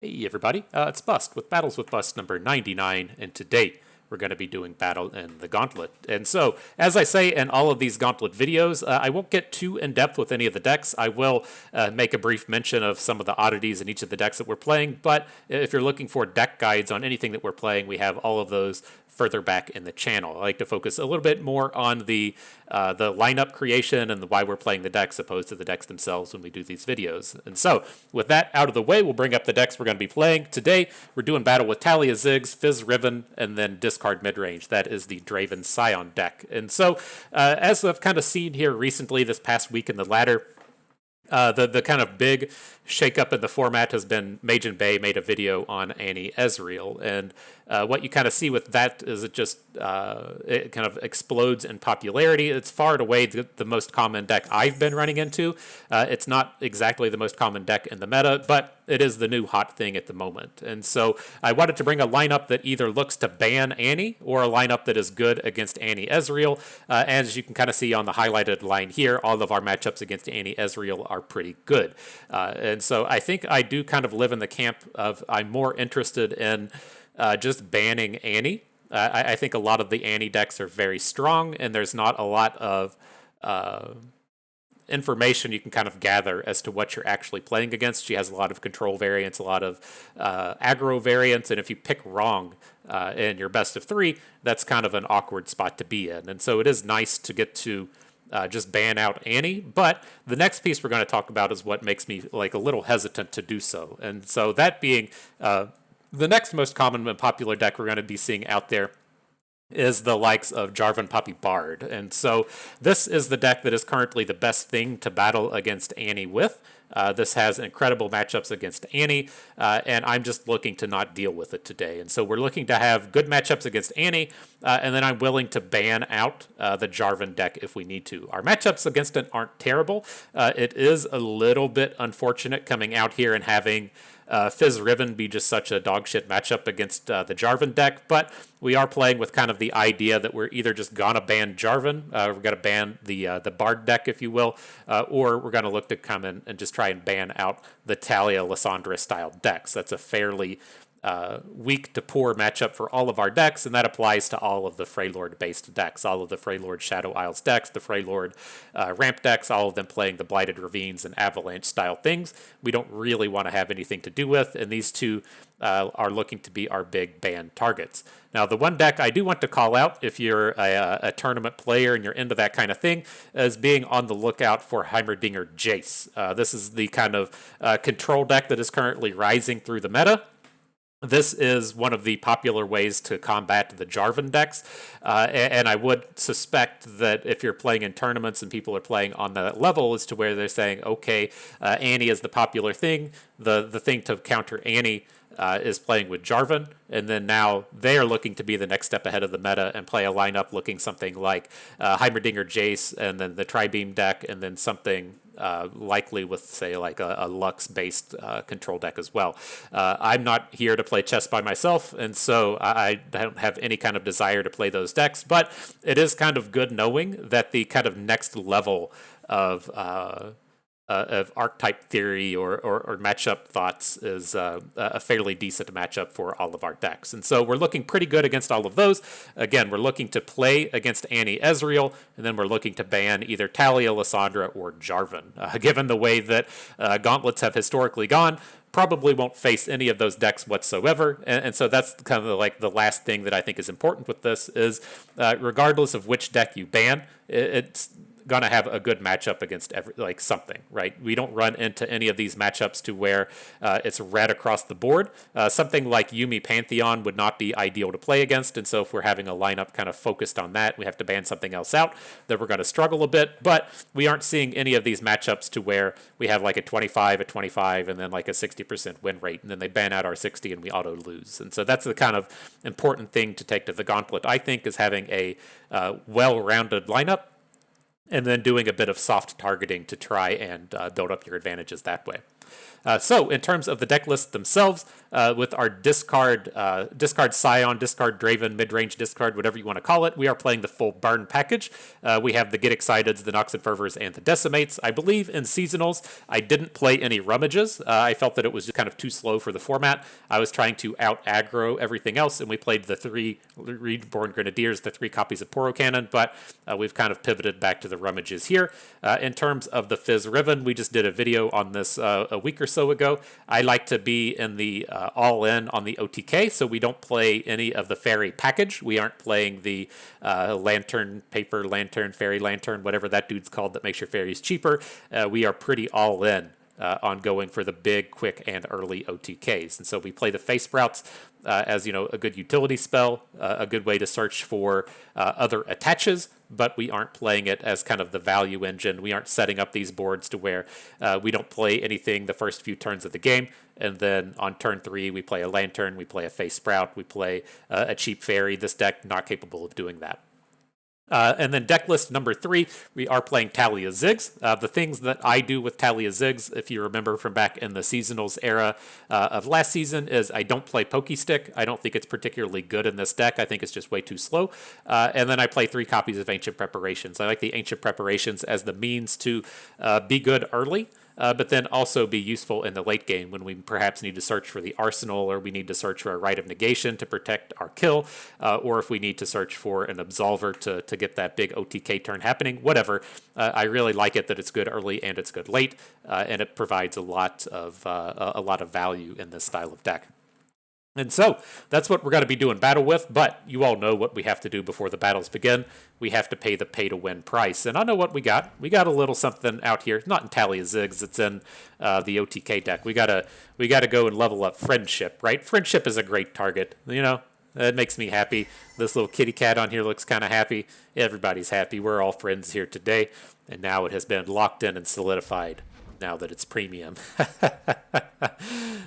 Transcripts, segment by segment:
Hey everybody, it's Bust with Battles with Bust number 99, and today we're going to be doing Battle in the Gauntlet. And so, as I say in all of these Gauntlet videos, I won't get too in-depth with any of the decks. I will make a brief mention of some of the oddities in each of the decks that we're playing, but if you're looking for deck guides on anything that we're playing, we have all of those further back in the channel. I like to focus a little bit more on the lineup creation and why we're playing the decks opposed to the decks themselves when we do these videos. And so, with that out of the way, we'll bring up the decks we're going to be playing. Today, we're doing battle with Taliyah, Ziggs, Fizz, Riven, and then discard Midrange. That is the Draven Sion deck. And so, as I've kind of seen here recently, this past week in the ladder, the kind of big shakeup in the format has been Mage and Bay made a video on Annie Ezreal, and what you kind of see with that is it kind of explodes in popularity. It's far and away the most common deck I've been running into. It's not exactly the most common deck in the meta, but it is the new hot thing at the moment. And so I wanted to bring a lineup that either looks to ban Annie or a lineup that is good against Annie Ezreal. As you can kind of see on the highlighted line here, all of our matchups against Annie Ezreal are pretty good. And so I think I do kind of live in the camp of I'm more interested in just banning Annie. I think a lot of the Annie decks are very strong, and there's not a lot of information you can kind of gather as to what you're actually playing against. She has a lot of control variants, a lot of aggro variants, and if you pick wrong in your best of three, that's kind of an awkward spot to be in. And so it is nice to get to just ban out Annie. But the next piece we're going to talk about is what makes me like a little hesitant to do so. And so that being the next most common and popular deck we're going to be seeing out there is the likes of Jarvan Puppy Bard. And so this is the deck that is currently the best thing to battle against Annie with. This has incredible matchups against Annie, and I'm just looking to not deal with it today. And so we're looking to have good matchups against Annie, and then I'm willing to ban out the Jarvan deck if we need to. Our matchups against it aren't terrible. It is a little bit unfortunate coming out here and having Fizz Riven be just such a dogshit matchup against the Jarvan deck, but we are playing with kind of the idea that we're either just gonna ban Jarvan, we're gonna ban the Bard deck, if you will, or we're gonna look to come in and just try and ban out the Taliyah Lissandra style decks. That's a fairly weak to poor matchup for all of our decks, and that applies to all of the Freylord based decks, all of the Freylord Shadow Isles decks, the Freylord ramp decks, all of them playing the Blighted Ravines and Avalanche style things we don't really want to have anything to do with, and these two are looking to be our big ban targets. Now, the one deck I do want to call out, if you're a tournament player and you're into that kind of thing, is being on the lookout for Heimerdinger Jace. This is the kind of control deck that is currently rising through the meta. This is one of the popular ways to combat the Jarvan decks, and I would suspect that if you're playing in tournaments and people are playing on that level, as to where they're saying, okay, Annie is the popular thing, the thing to counter Annie is playing with Jarvan, and then now they are looking to be the next step ahead of the meta and play a lineup looking something like Heimerdinger Jace, and then the Tri-Beam deck, and then something likely with, say, like a Lux-based control deck as well. I'm not here to play chess by myself, and so I don't have any kind of desire to play those decks, but it is kind of good knowing that the kind of next level of archetype theory or matchup thoughts is a fairly decent matchup for all of our decks. And so we're looking pretty good against all of those. Again, we're looking to play against Annie Ezreal, and then we're looking to ban either Taliyah, Lissandra, or Jarvan. Given the way that gauntlets have historically gone, probably won't face any of those decks whatsoever. And so that's kind of like the last thing that I think is important with this is regardless of which deck you ban, it's going to have a good matchup against something, right? We don't run into any of these matchups to where it's red across the board. Something like Yuumi Pantheon would not be ideal to play against, and so if we're having a lineup kind of focused on that, we have to ban something else out, then we're going to struggle a bit, but we aren't seeing any of these matchups to where we have like a 25, and then like a 60% win rate, and then they ban out our 60 and we auto lose. And so that's the kind of important thing to take to the Gauntlet, I think, is having a well-rounded lineup, and then doing a bit of soft targeting to try and build up your advantages that way. So in terms of the deck lists themselves, with our discard Sion, discard Draven, midrange discard, whatever you want to call it, we are playing the full burn package. We have the Get Exciteds, the Nox and Fervors, and the Decimates. I believe in seasonals, I didn't play any rummages. I felt that it was just kind of too slow for the format. I was trying to out aggro everything else, and we played the 3 Reborn Grenadiers, the 3 copies of Poro Cannon, but we've kind of pivoted back to the rummages here. In terms of the Fizz Riven, we just did a video on this a week or so ago. I like to be in the all-in on the OTK, so we don't play any of the fairy package. We aren't playing the lantern, paper lantern, fairy lantern, whatever that dude's called that makes your fairies cheaper. We are pretty all-in on going for the big, quick, and early OTKs. And so we play the Face Sprouts as, you know, a good utility spell, a good way to search for other attaches, but we aren't playing it as kind of the value engine. We aren't setting up these boards to where we don't play anything the first few turns of the game, and then on turn 3 we play a Lantern, we play a Face Sprout, we play a cheap fairy. This deck not capable of doing that. And then deck list number 3, we are playing Taliyah Ziggs. The things that I do with Taliyah Ziggs, if you remember from back in the seasonals era of last season, is I don't play Pokestick. I don't think it's particularly good in this deck. I think it's just way too slow. And then I play 3 copies of Ancient Preparations. I like the Ancient Preparations as the means to be good early, but then also be useful in the late game when we perhaps need to search for the arsenal, or we need to search for a Rite of Negation to protect our kill, or if we need to search for an Absolver to get that big OTK turn happening, whatever. I really like it that it's good early and it's good late, and it provides a lot of value in this style of deck. And so that's what we're going to be doing battle with, but you all know what we have to do before the battles begin. We have to pay the pay-to-win price. And I know what we got. We got a little something out here. Not in Taliyah Ziggs. It's in the OTK deck. We gotta go and level up Friendship, right? Friendship is a great target. You know, it makes me happy. This little kitty cat on here looks kind of happy. Everybody's happy. We're all friends here today. And now it has been locked in and solidified now that it's premium.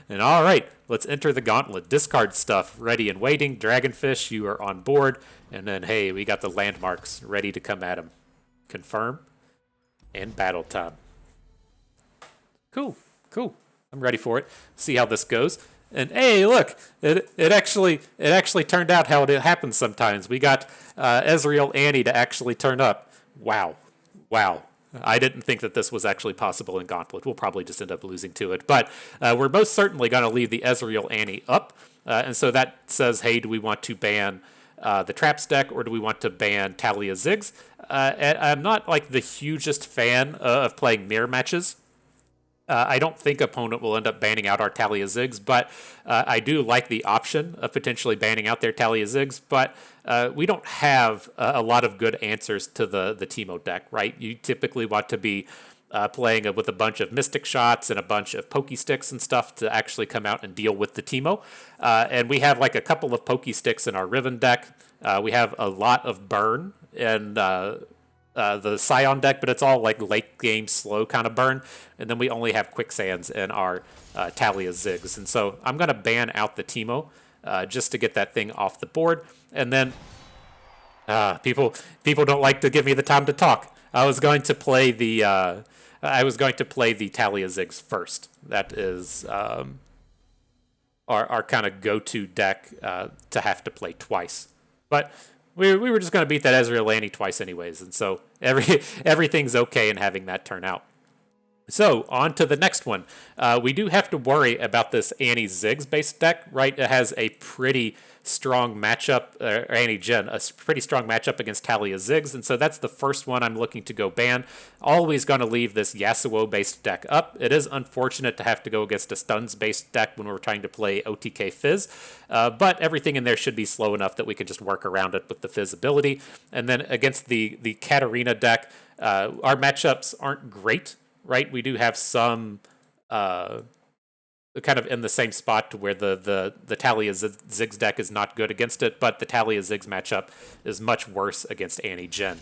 And all right, let's enter the Gauntlet. Discard stuff ready and waiting. Dragonfish, you are on board. And then, hey, we got the landmarks ready to come at him. Confirm. And battle time. Cool. I'm ready for it. See how this goes. And hey, look, it actually turned out how it happens sometimes. We got Ezreal Annie to actually turn up. Wow. I didn't think that this was actually possible in Gauntlet. We'll probably just end up losing to it. But we're most certainly going to leave the Ezreal Annie up. And so that says, hey, do we want to ban the Traps deck, or do we want to ban Taliyah Ziggs? And I'm not like the hugest fan of playing mirror matches. I don't think opponent will end up banning out our Taliyah Ziggs, but I do like the option of potentially banning out their Taliyah Ziggs, but we don't have a lot of good answers to the Teemo deck, right? You typically want to be playing with a bunch of Mystic Shots and a bunch of Pokesticks and stuff to actually come out and deal with the Teemo. And we have like a couple of Pokesticks in our Riven deck. We have a lot of burn and the Sion deck, but it's all like late game slow kind of burn. And then we only have Quicksands in our Taliyah Ziggs. And so I'm going to ban out the Teemo just to get that thing off the board. And then people don't like to give me the time to talk. I was going to play the Taliyah Ziggs first. That is our kind of go-to deck to have to play twice. But we were just going to beat that Ezreal Annie twice anyways, and so everything's okay in having that turn out. So, on to the next one. We do have to worry about this Annie Ziggs based deck, right? It has a pretty strong matchup, or Annie Gen, a pretty strong matchup against Taliyah Ziggs, and so that's the first one I'm looking to go ban. Always going to leave this Yasuo based deck up. It is unfortunate to have to go against a stuns based deck when we're trying to play OTK Fizz, but everything in there should be slow enough that we can just work around it with the Fizz ability. And then against the Katarina deck, our matchups aren't great. Right, we do have some kind of in the same spot to where the Taliyah Ziggs deck is not good against it, but the Taliyah Ziggs matchup is much worse against Annie Gen.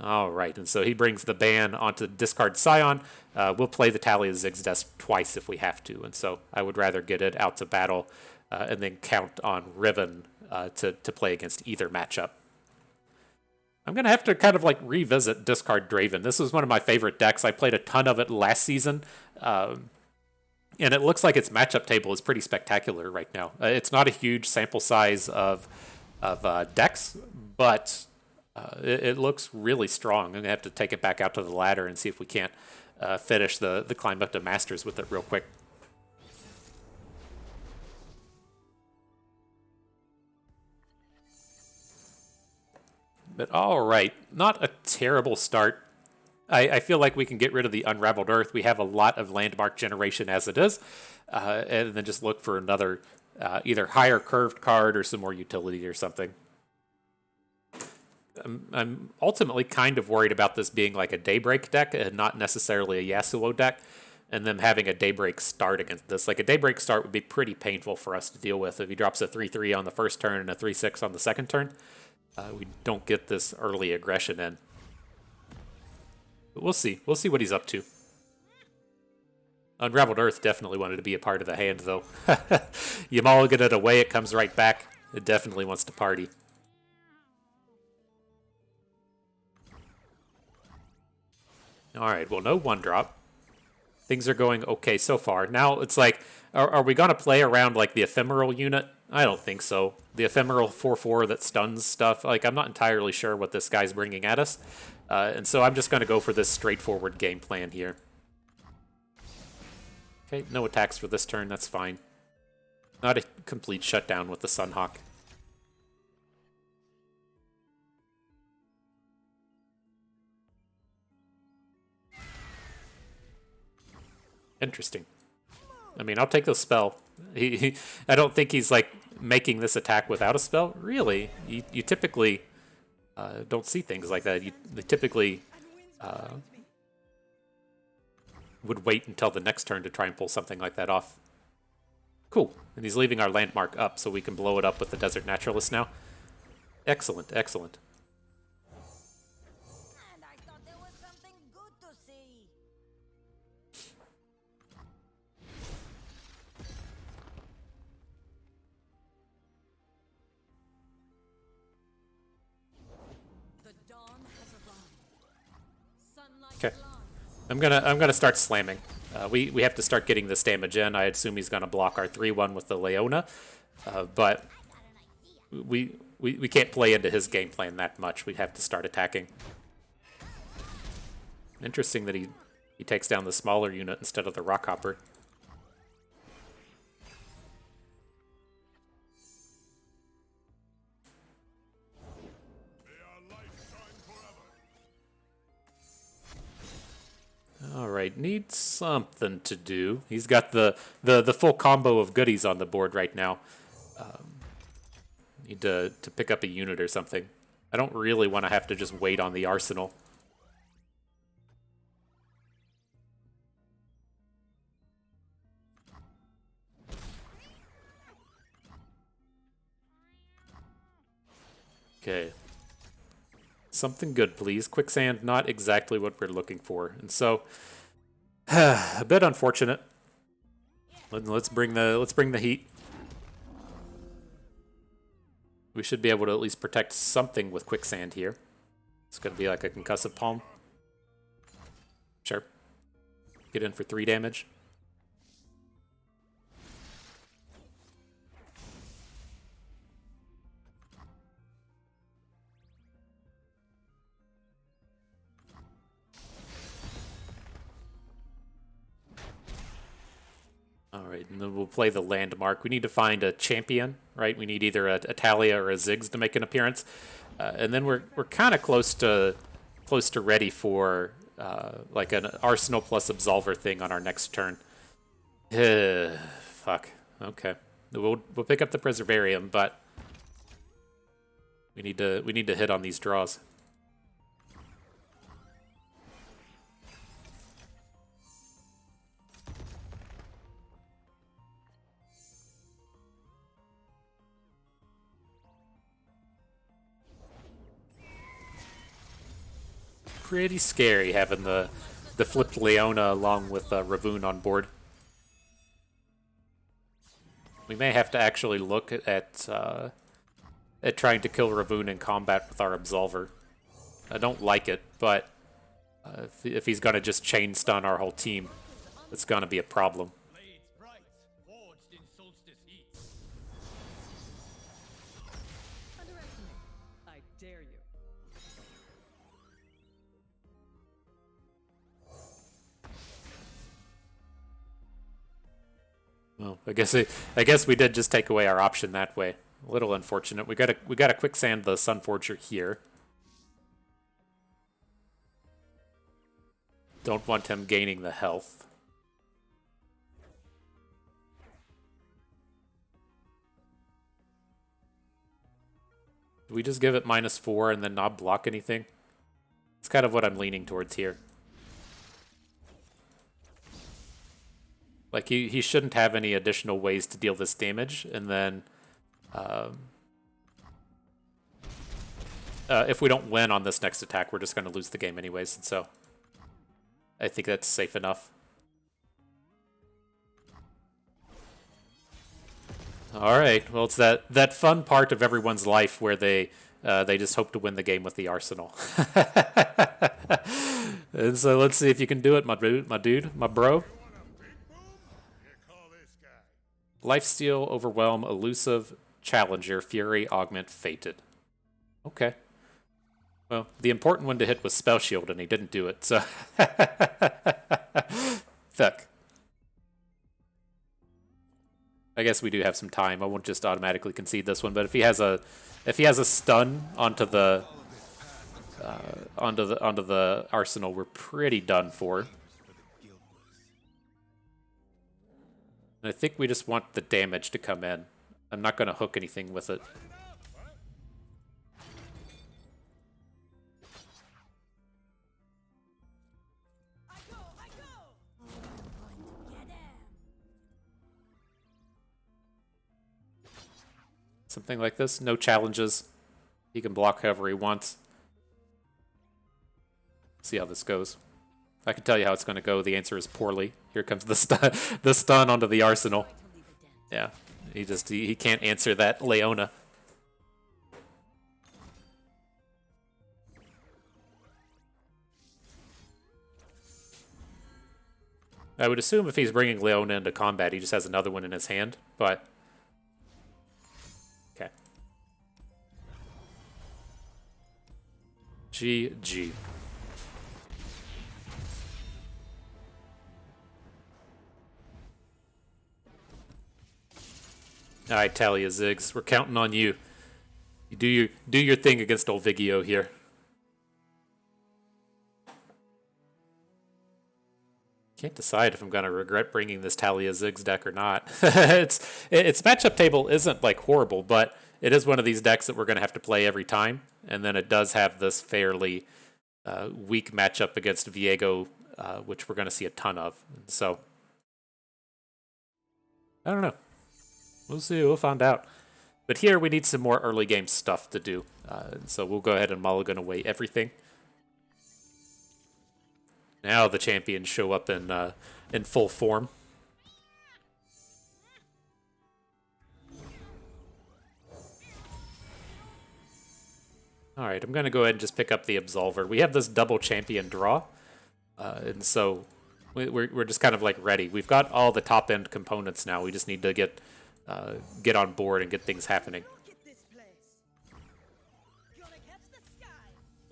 All right, and so he brings the ban onto discard Sion. We'll play the Taliyah Ziggs deck twice if we have to, and so I would rather get it out to battle and then count on Riven to play against either matchup. I'm going to have to kind of like revisit Discard Draven. This was one of my favorite decks. I played a ton of it last season. And it looks like its matchup table is pretty spectacular right now. It's not a huge sample size of decks, but it looks really strong. I'm going to have to take it back out to the ladder and see if we can't finish the climb up to Masters with it real quick. But all right, not a terrible start. I feel like we can get rid of the Unraveled Earth. We have a lot of landmark generation as it is, and then just look for another either higher curved card or some more utility or something. I'm ultimately kind of worried about this being like a Daybreak deck and not necessarily a Yasuo deck, and them having a Daybreak start against this. Like a Daybreak start would be pretty painful for us to deal with. If he drops a 3-3 on the first turn and a 3-6 on the second turn, we don't get this early aggression in. But we'll see. We'll see what he's up to. Unraveled Earth definitely wanted to be a part of the hand, though. You mulligan it away, it comes right back. It definitely wants to party. Alright, well, no 1-drop. Things are going okay so far. Now, it's like, are we going to play around, like, the Ephemeral unit? I don't think so. The Ephemeral 4-4 that stuns stuff. Like, I'm not entirely sure what this guy's bringing at us. And so I'm just going to go for this straightforward game plan here. Okay, no attacks for this turn. That's fine. Not a complete shutdown with the Sunhawk. Interesting. I mean, I'll take the spell. I don't think he's, like, making this attack without a spell. Really? You typically don't see things like that. They typically would wait until the next turn to try and pull something like that off. Cool. And he's leaving our landmark up so we can blow it up with the Desert Naturalist now. Excellent, excellent. And I thought there was something good to see. The dawn has arrived. Sunlight Okay. shines. I'm gonna start slamming. We have to start getting this damage in. I assume he's gonna block our 3-1 with the Leona, but we can't play into his game plan that much. We have to start attacking. Interesting that he takes down the smaller unit instead of the Rockhopper. Alright, needs something to do. He's got the full combo of goodies on the board right now. Need to pick up a unit or something. I don't really want to have to just wait on the arsenal. Okay. Something good, please. Quicksand, not exactly what we're looking for. And so, a bit unfortunate. Let's bring the heat. We should be able to at least protect something with Quicksand here. It's going to be like a concussive palm. Sure. Get in for 3 damage. Alright, and then we'll play the landmark. We need to find a champion, right? We need either a Taliyah or a Ziggs to make an appearance. And then we're kind of close to ready for like an Arsenal plus Absolver thing on our next turn. Fuck. Okay. We'll pick up the Preservarium, but we need to hit on these draws. Pretty scary having the flipped Leona along with Ravoon on board. We may have to actually look at trying to kill Ravoon in combat with our Absolver. I don't like it, but if he's gonna just chain stun our whole team, it's gonna be a problem. Blades bright, forged in solstice heat. Underestimate. I dare you. Well, I guess we did just take away our option that way. A little unfortunate. We gotta quicksand the Sunforger here. Don't want him gaining the health. Do we just give it -4 and then not block anything? It's kind of what I'm leaning towards here. Like, he shouldn't have any additional ways to deal this damage, and then if we don't win on this next attack, we're just going to lose the game anyways, and so I think that's safe enough. Alright, well, it's that fun part of everyone's life where they just hope to win the game with the arsenal. And so let's see if you can do it, my dude, my bro. Lifesteal, Overwhelm, Elusive, Challenger, Fury, Augment, Fated. Okay. Well, the important one to hit was Spell Shield, and he didn't do it, so... Fuck. I guess we do have some time. I won't just automatically concede this one, but if he has a stun onto the arsenal, we're pretty done for. And I think we just want the damage to come in. I'm not going to hook anything with it. I go! I'm going to get him! Something like this. No challenges. He can block however he wants. See how this goes. I can tell you how it's going to go. The answer is poorly. Here comes the stun onto the arsenal. Yeah, he can't answer that Leona. I would assume if he's bringing Leona into combat, he just has another one in his hand, but... Okay. GG. Alright, Taliyah, Ziggs, we're counting on you. You do your thing against old Vigio here. Can't decide if I'm gonna regret bringing this Taliyah Ziggs deck or not. its matchup table isn't like horrible, but it is one of these decks that we're gonna have to play every time, and then it does have this fairly weak matchup against Viego, which we're gonna see a ton of. So I don't know. We'll see. We'll find out. But here we need some more early game stuff to do. So we'll go ahead and mulligan away everything. Now the champions show up in full form. All right, I'm going to go ahead and just pick up the Absolver. We have this double champion draw, and so we're just kind of like ready. We've got all the top end components now. We just need to get on board and get things happening. Look at this place! Gonna catch the sky!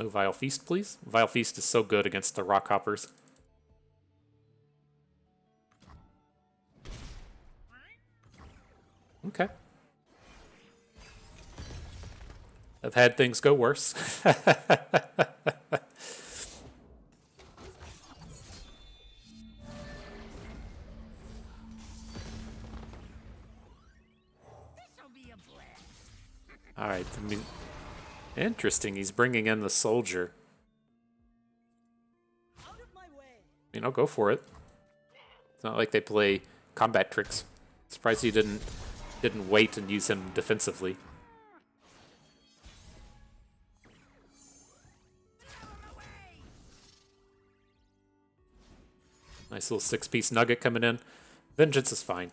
No Vile Feast, please. Vile Feast is so good against the Rock Hoppers. Okay. I've had things go worse. All right. I mean, interesting. He's bringing in the soldier. Out of my way! I mean, I'll go for it. It's not like they play combat tricks. Surprised he didn't wait and use him defensively. Nice little 6-piece nugget coming in. Vengeance is fine.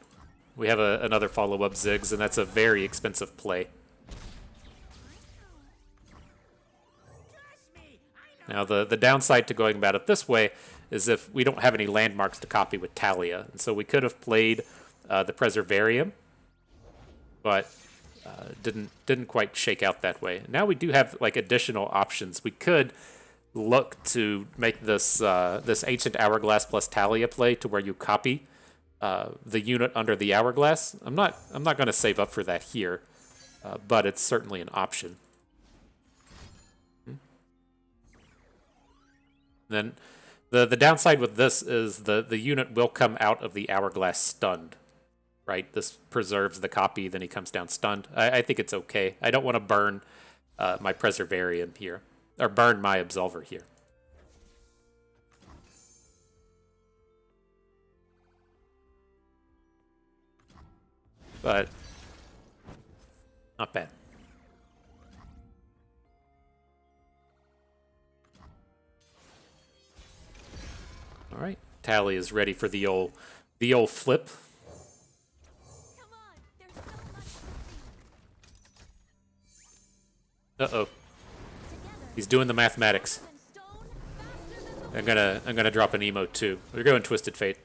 We have another follow-up Ziggs, and that's a very expensive play. Trust me, Now, the downside to going about it this way is if we don't have any landmarks to copy with Taliyah. And so we could have played the Preservarium, but didn't quite shake out that way. Now we do have like additional options. We could look to make this this Ancient Hourglass plus Taliyah play to where you copy the unit under the Hourglass. I'm not going to save up for that here, but it's certainly an option. Then the downside with this is the unit will come out of the Hourglass stunned, right? This preserves the copy, then he comes down stunned. I think it's okay. I don't want to burn my Preservarium here, or burn my Absolver here. But not bad. All right, Tally is ready for the old flip. Come on, there's so much to see. Uh-oh. He's doing the mathematics. When stone faster than the I'm gonna drop an emote too. We're going Twisted Fate.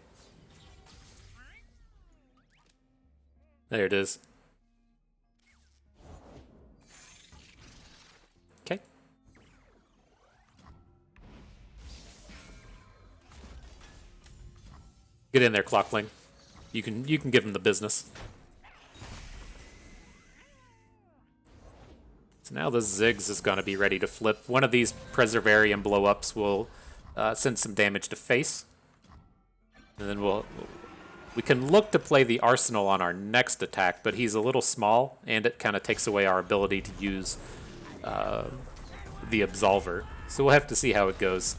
There it is. Okay. Get in there, Clockling. You can give him the business. So now the Ziggs is going to be ready to flip. One of these Preservarium blow-ups will send some damage to face. And then we can look to play the Arsenal on our next attack, but he's a little small, and it kind of takes away our ability to use the Absolver. So we'll have to see how it goes.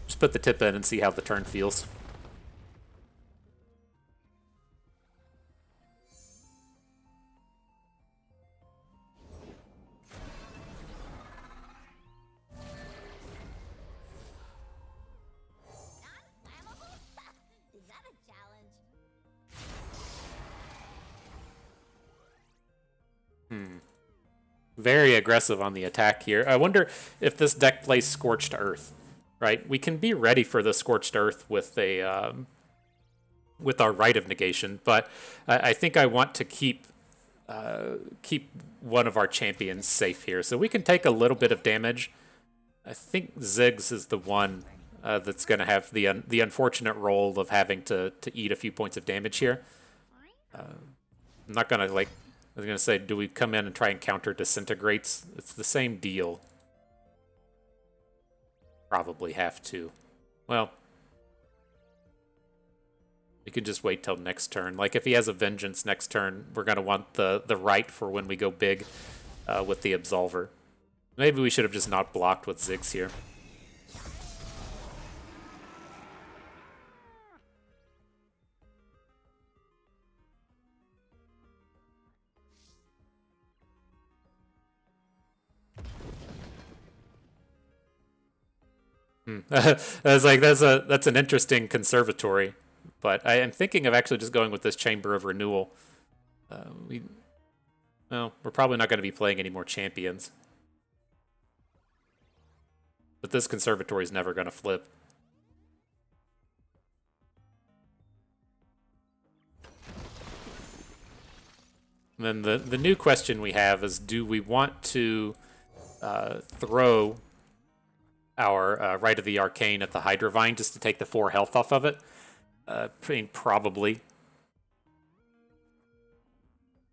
Just put the tip in and see how the turn feels. Is that a challenge? Very aggressive on the attack here. I wonder if this deck plays Scorched Earth, right? We can be ready for the Scorched Earth with a with our Rite of Negation, but I think I want to keep one of our champions safe here, so we can take a little bit of damage. I think Ziggs is the one that's going to have the unfortunate role of having to eat a few points of damage here. I'm not going to, like, I was going to say, do we come in and try and counter Disintegrates? It's the same deal. Probably have to. Well, we could just wait till next turn. Like, if he has a Vengeance next turn, we're going to want the right for when we go big with the Absolver. Maybe we should have just not blocked with Ziggs here. I was like, that's an interesting conservatory, but I am thinking of actually just going with this Chamber of Renewal. We're probably not going to be playing any more champions, but this conservatory is never going to flip. And then the new question we have is: do we want to throw our Rite of the Arcane at the Hydravine just to take the 4 health off of it? I mean, probably.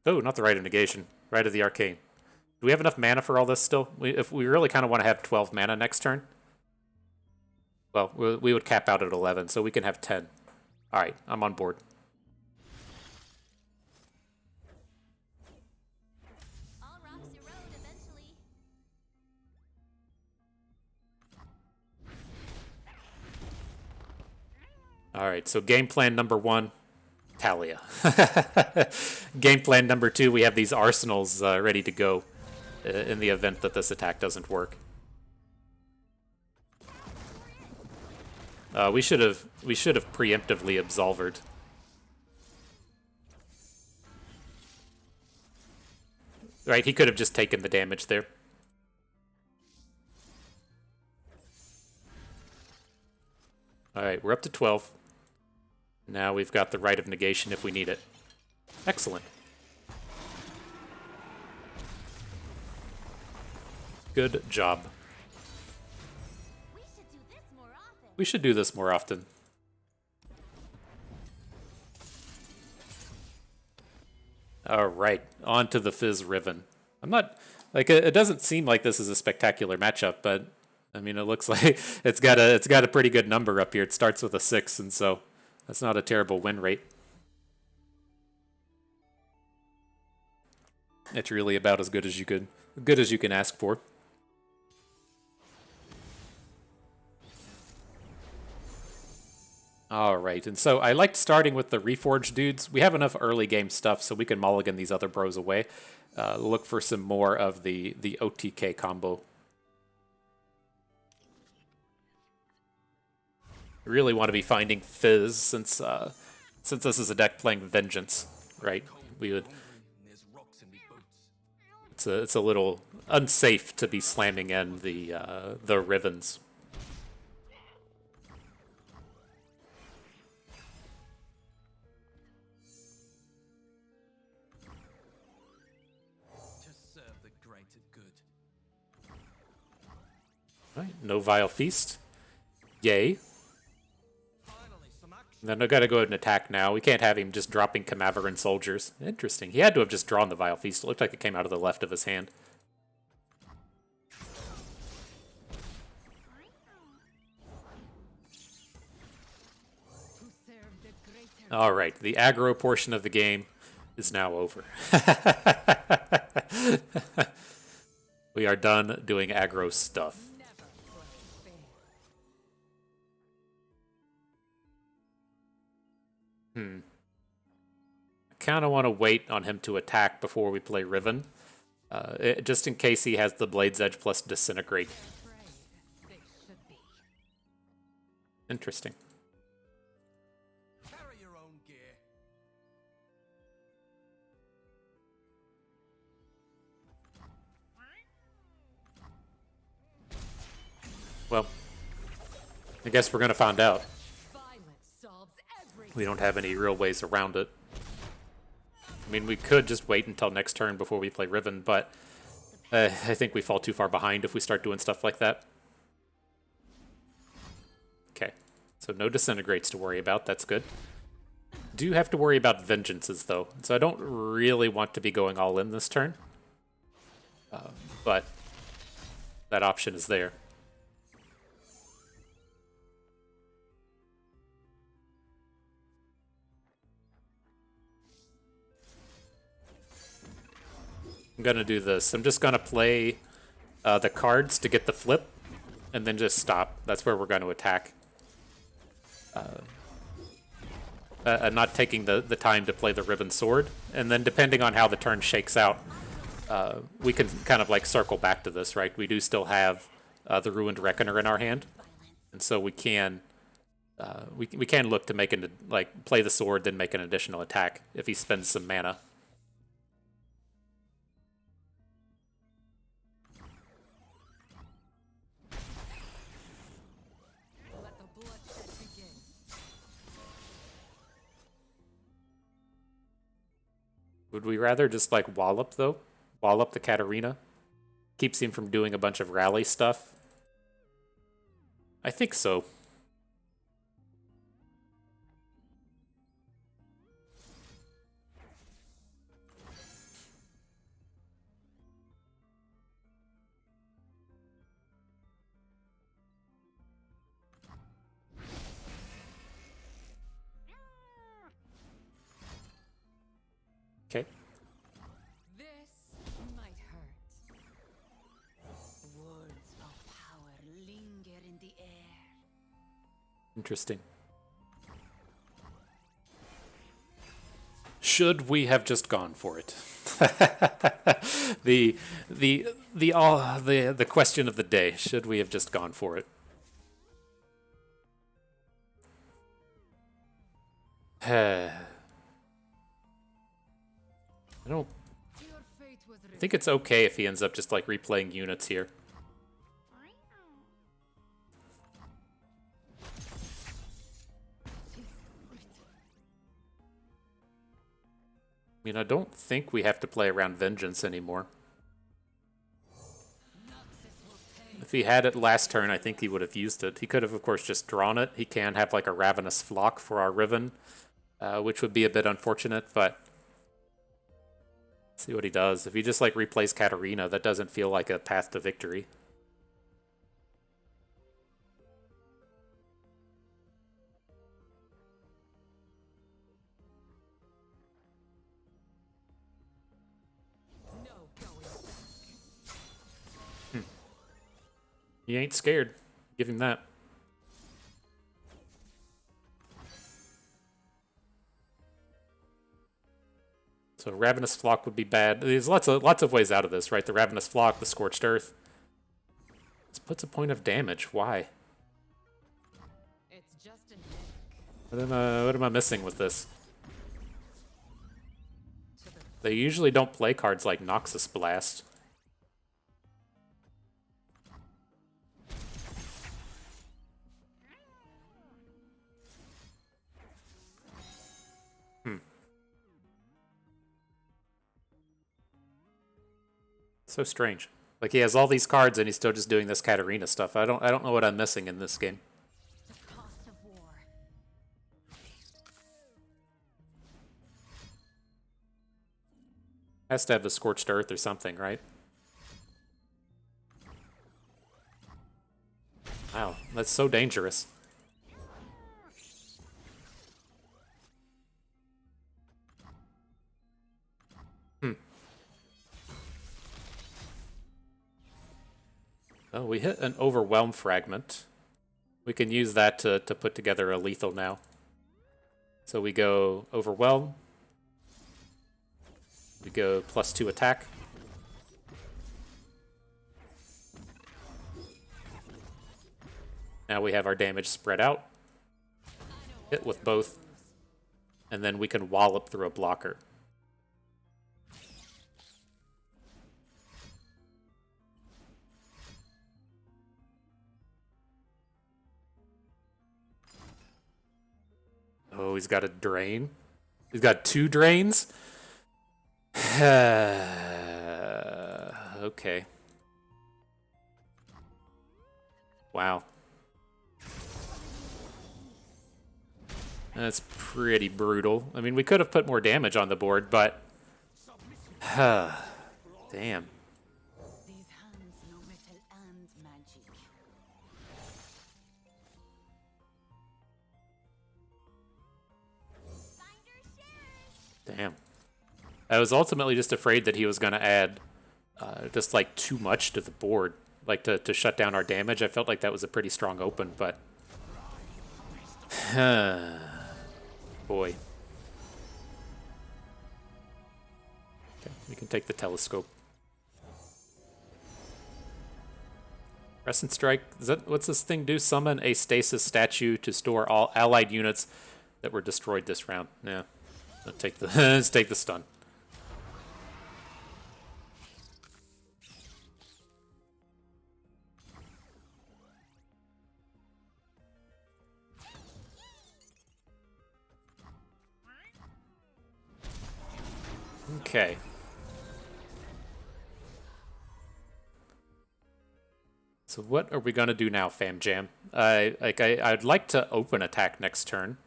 Oh, not the Rite of Negation. Rite of the Arcane. Do we have enough mana for all this still? If we really kind of want to have 12 mana next turn, well, we would cap out at 11, so we can have 10. All right, I'm on board. All rocks erode eventually. All right, so game plan number 1, Taliyah. Game plan number 2, we have these arsenals ready to go in the event that this attack doesn't work. We should have preemptively absolvered. Right, he could have just taken the damage there. right, we're up to 12. Now we've got the Right of Negation if we need it. Excellent. Good job. We should do this more often. We should do this more often. All right, on to the Fizz Riven. I'm not like it doesn't seem like this is a spectacular matchup, but I mean it looks like it's got a pretty good number up here. It starts with a 6, and so that's not a terrible win rate. It's really about as good as you can ask for. All right, and so I liked starting with the Reforged dudes. We have enough early game stuff so we can mulligan these other bros away. Look for some more of the OTK combo. Really want to be finding Fizz since this is a deck playing Vengeance, right? We would. It's a little unsafe to be slamming in the Rivens. Right, no Vile Feast. Yay. Then I gotta go ahead and attack now. We can't have him just dropping Camaveran soldiers. Interesting. He had to have just drawn the Vile Feast. It looked like it came out of the left of his hand. Alright, the aggro portion of the game is now over. We are done doing aggro stuff. I kind of want to wait on him to attack before we play Riven, just in case he has the Blade's Edge plus Disintegrate. Interesting. Carry your own gear. Well, I guess we're going to find out. We don't have any real ways around it. I mean, we could just wait until next turn before we play Riven, but I think we fall too far behind if we start doing stuff like that. Okay, so no Disintegrates to worry about. That's good. Do have to worry about Vengeances, though. So I don't really want to be going all in this turn. But that option is there. I'm gonna do this. I'm just gonna play the cards to get the flip, and then just stop. That's where we're going to attack. I'm not taking the time to play the Riven Sword, and then depending on how the turn shakes out, we can kind of like circle back to this, right? We do still have the Ruined Reckoner in our hand, and so we can we can look to make play the sword, then make an additional attack if he spends some mana. Would we rather just like wallop though? Wallop the Katarina? Keeps him from doing a bunch of rally stuff? I think so. Okay. This might hurt. Words of power linger in the air. Interesting. Should we have just gone for it? the question of the day. Should we have just gone for it? I think it's okay if he ends up just like replaying units here. mean, I don't think we have to play around Vengeance anymore. If he had it last turn, I think he would have used it. He could have, of course, just drawn it. He can have like a Ravenous Flock for our Riven, which would be a bit unfortunate, but let's see what he does. If he just like replays Katarina, that doesn't feel like a path to victory. He ain't scared. Give him that. So Ravenous Flock would be bad. There's lots of ways out of this, right? The Ravenous Flock, the Scorched Earth. This puts a point of damage. Why? It's just a nick. What am I missing with this? They usually don't play cards like Noxus Blast. So strange. Like he has all these cards and he's still just doing this Katarina stuff. I don't know what I'm missing in this game. The cost of war. Has to have the Scorched Earth or something, right? Wow, that's so dangerous. Oh, we hit an Overwhelm Fragment. We can use that to put together a lethal now. So we go Overwhelm. We go +2 attack. Now we have our damage spread out. Hit with both. And then we can wallop through a blocker. Oh, he's got a drain. He's got 2 drains? Okay. Wow. That's pretty brutal. I mean, we could have put more damage on the board, but... Damn. These hands know metal and magic. Damn. I was ultimately just afraid that he was going to add just like too much to the board, like to shut down our damage. I felt like that was a pretty strong open, but boy. Okay, we can take the telescope. Crescent Strike. Is that what's this thing do? Summon a stasis statue to store all allied units that were destroyed this round. Yeah. Let's take the let's take the stun. Okay. So what are we gonna do now, Fam Jam? I'd like to open attack next turn.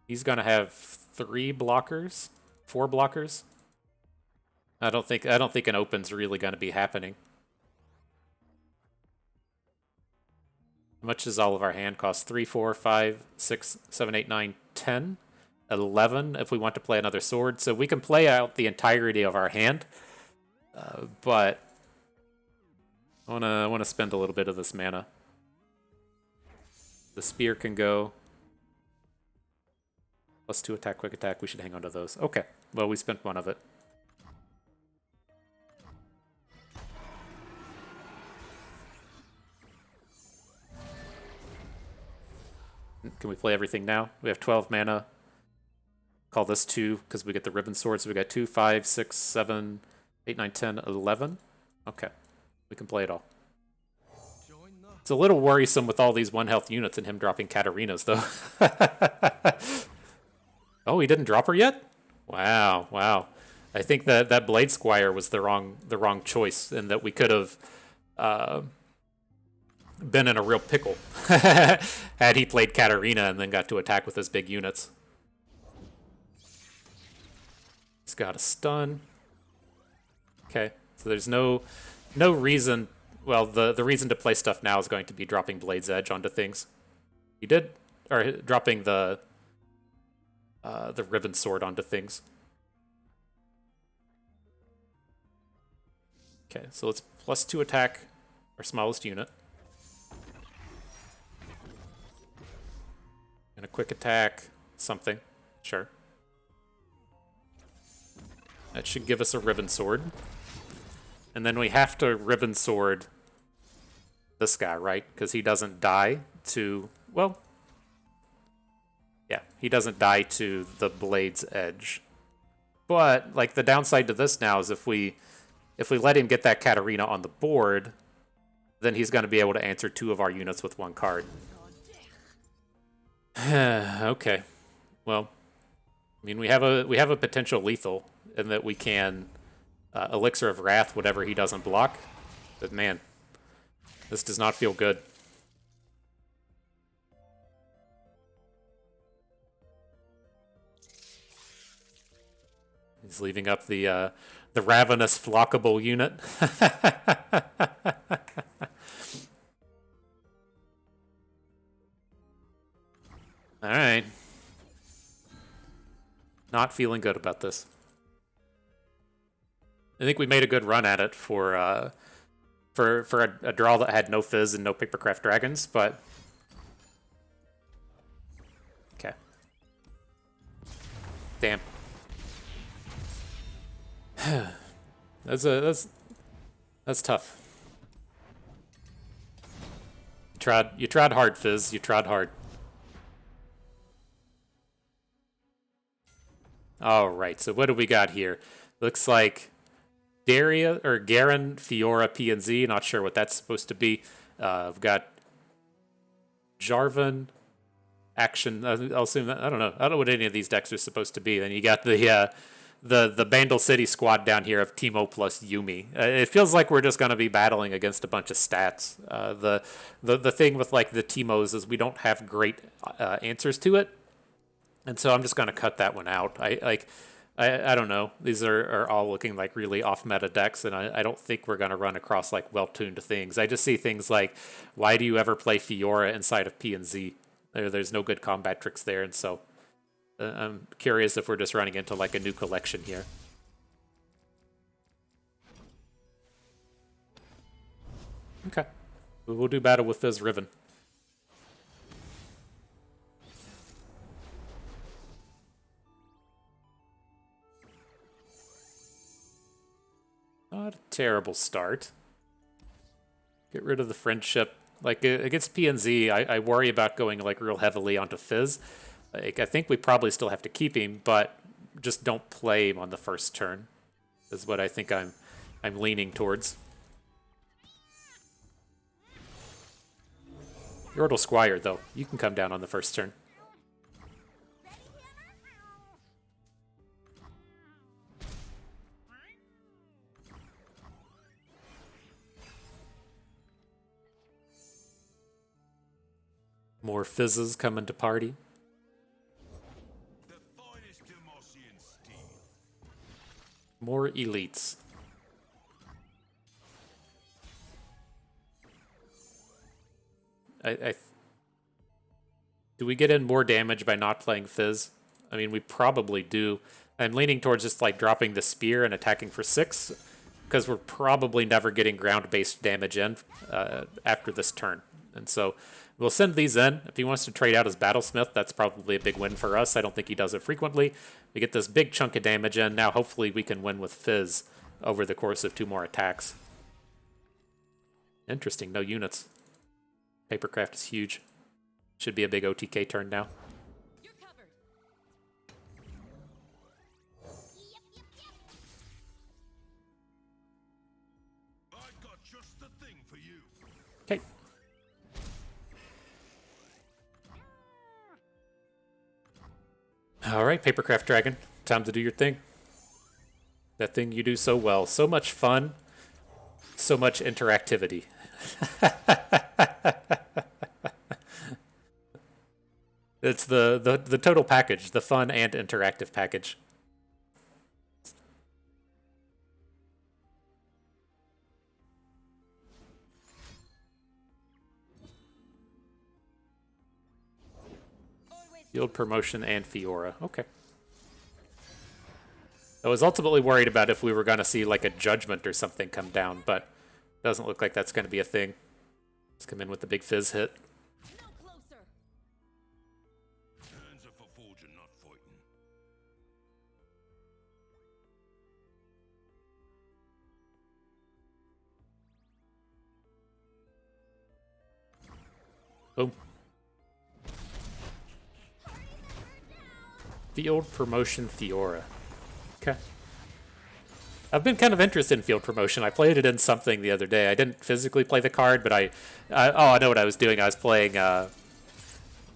He's gonna have 3 blockers, 4 blockers. I don't think an open's really gonna be happening. How much does all of our hand cost? 3, 4, 5, 6, 7, 8, 9, 10, 11 if we want to play another sword. So we can play out the entirety of our hand, but I wanna spend a little bit of this mana. The spear can go. +2 attack, quick attack. We should hang on to those. Okay. Well, we spent one of it. Can we play everything now? We have 12 mana. Call this 2 because we get the ribbon sword. So we got 2, 5, 6, 7, 8, 9, 10, 11. Okay. We can play it all. It's a little worrisome with all these 1 health units and him dropping Katarinas, though. Oh, he didn't drop her yet? Wow, wow. I think that that Blade Squire was the wrong choice, and that we could have been in a real pickle had he played Katarina and then got to attack with his big units. He's got a stun. Okay, so there's no reason. Well, the reason to play stuff now is going to be dropping Blade's Edge onto things. He did, or dropping the Riven Sword onto things. Okay, so let's +2 attack our smallest unit. And a quick attack, something, sure. That should give us a Riven Sword. And then we have to Riven Sword this guy, right? Because he doesn't die to, well, yeah, he doesn't die to the Blade's Edge. But, like, the downside to this now is if we let him get that Katarina on the board, then he's going to be able to answer 2 of our units with 1 card. Okay. Well, I mean, we have a potential lethal in that we can Elixir of Wrath whatever he doesn't block. But man, this does not feel good. He's leaving up the ravenous flockable unit. All right. Not feeling good about this. I think we made a good run at it for a draw that had no Fizz and no Papercraft Dragons, but okay. Damn. That's tough. You tried hard, Fizz. You tried hard. All right. So what do we got here? Looks like Daria or Garen, Fiora, P and Z. Not sure what that's supposed to be. I've got Jarvan, Action. I'll assume that, I don't know what any of these decks are supposed to be. Then you got the Bandle City squad down here of Teemo plus Yuumi. It feels like we're just going to be battling against a bunch of stats. The thing with like the Teemos is we don't have great answers to it, and so I'm just going to cut that one out. I don't know. These are all looking like really off meta decks, and I don't think we're going to run across like well tuned things. I just see things like, why do you ever play Fiora inside of P and Z? There's no good combat tricks there, and so. I'm curious if we're just running into like a new collection here. Okay. We'll do battle with Fizz Riven. Not a terrible start. Get rid of the friendship. Like against PNZ, I worry about going like real heavily onto Fizz. Like, I think we probably still have to keep him, but just don't play him on the first turn. Is what I think I'm leaning towards. Yordle Squire, though, you can come down on the first turn. More Fizzes coming to party. More elites. Do we get in more damage by not playing Fizz? I mean, we probably do. I'm leaning towards just like dropping the spear and attacking for 6, because we're probably never getting ground-based damage in after this turn. And so we'll send these in. If he wants to trade out his Battlesmith, that's probably a big win for us. I don't think he does it frequently. We get this big chunk of damage in. Now hopefully we can win with Fizz over the course of 2 more attacks. Interesting, no units. Papercraft is huge. Should be a big OTK turn now. You're covered. I've got just the thing for you. Okay. All right, Papercraft Dragon. time to do your thing. That thing you do so well. So much fun. So much interactivity. It's the total package, the fun and interactive package. Field promotion and Fiora. Okay. I was ultimately worried about if we were going to see like a judgment or something come down, but doesn't look like that's going to be a thing. Let's come in with the big Fizz hit. No closer. Hands are for forging, not fighting. Boom. Field promotion Fiora. Okay. I've been kind of interested in field promotion. I played it in something the other day. I didn't physically play the card, but I know what I was doing. I was playing the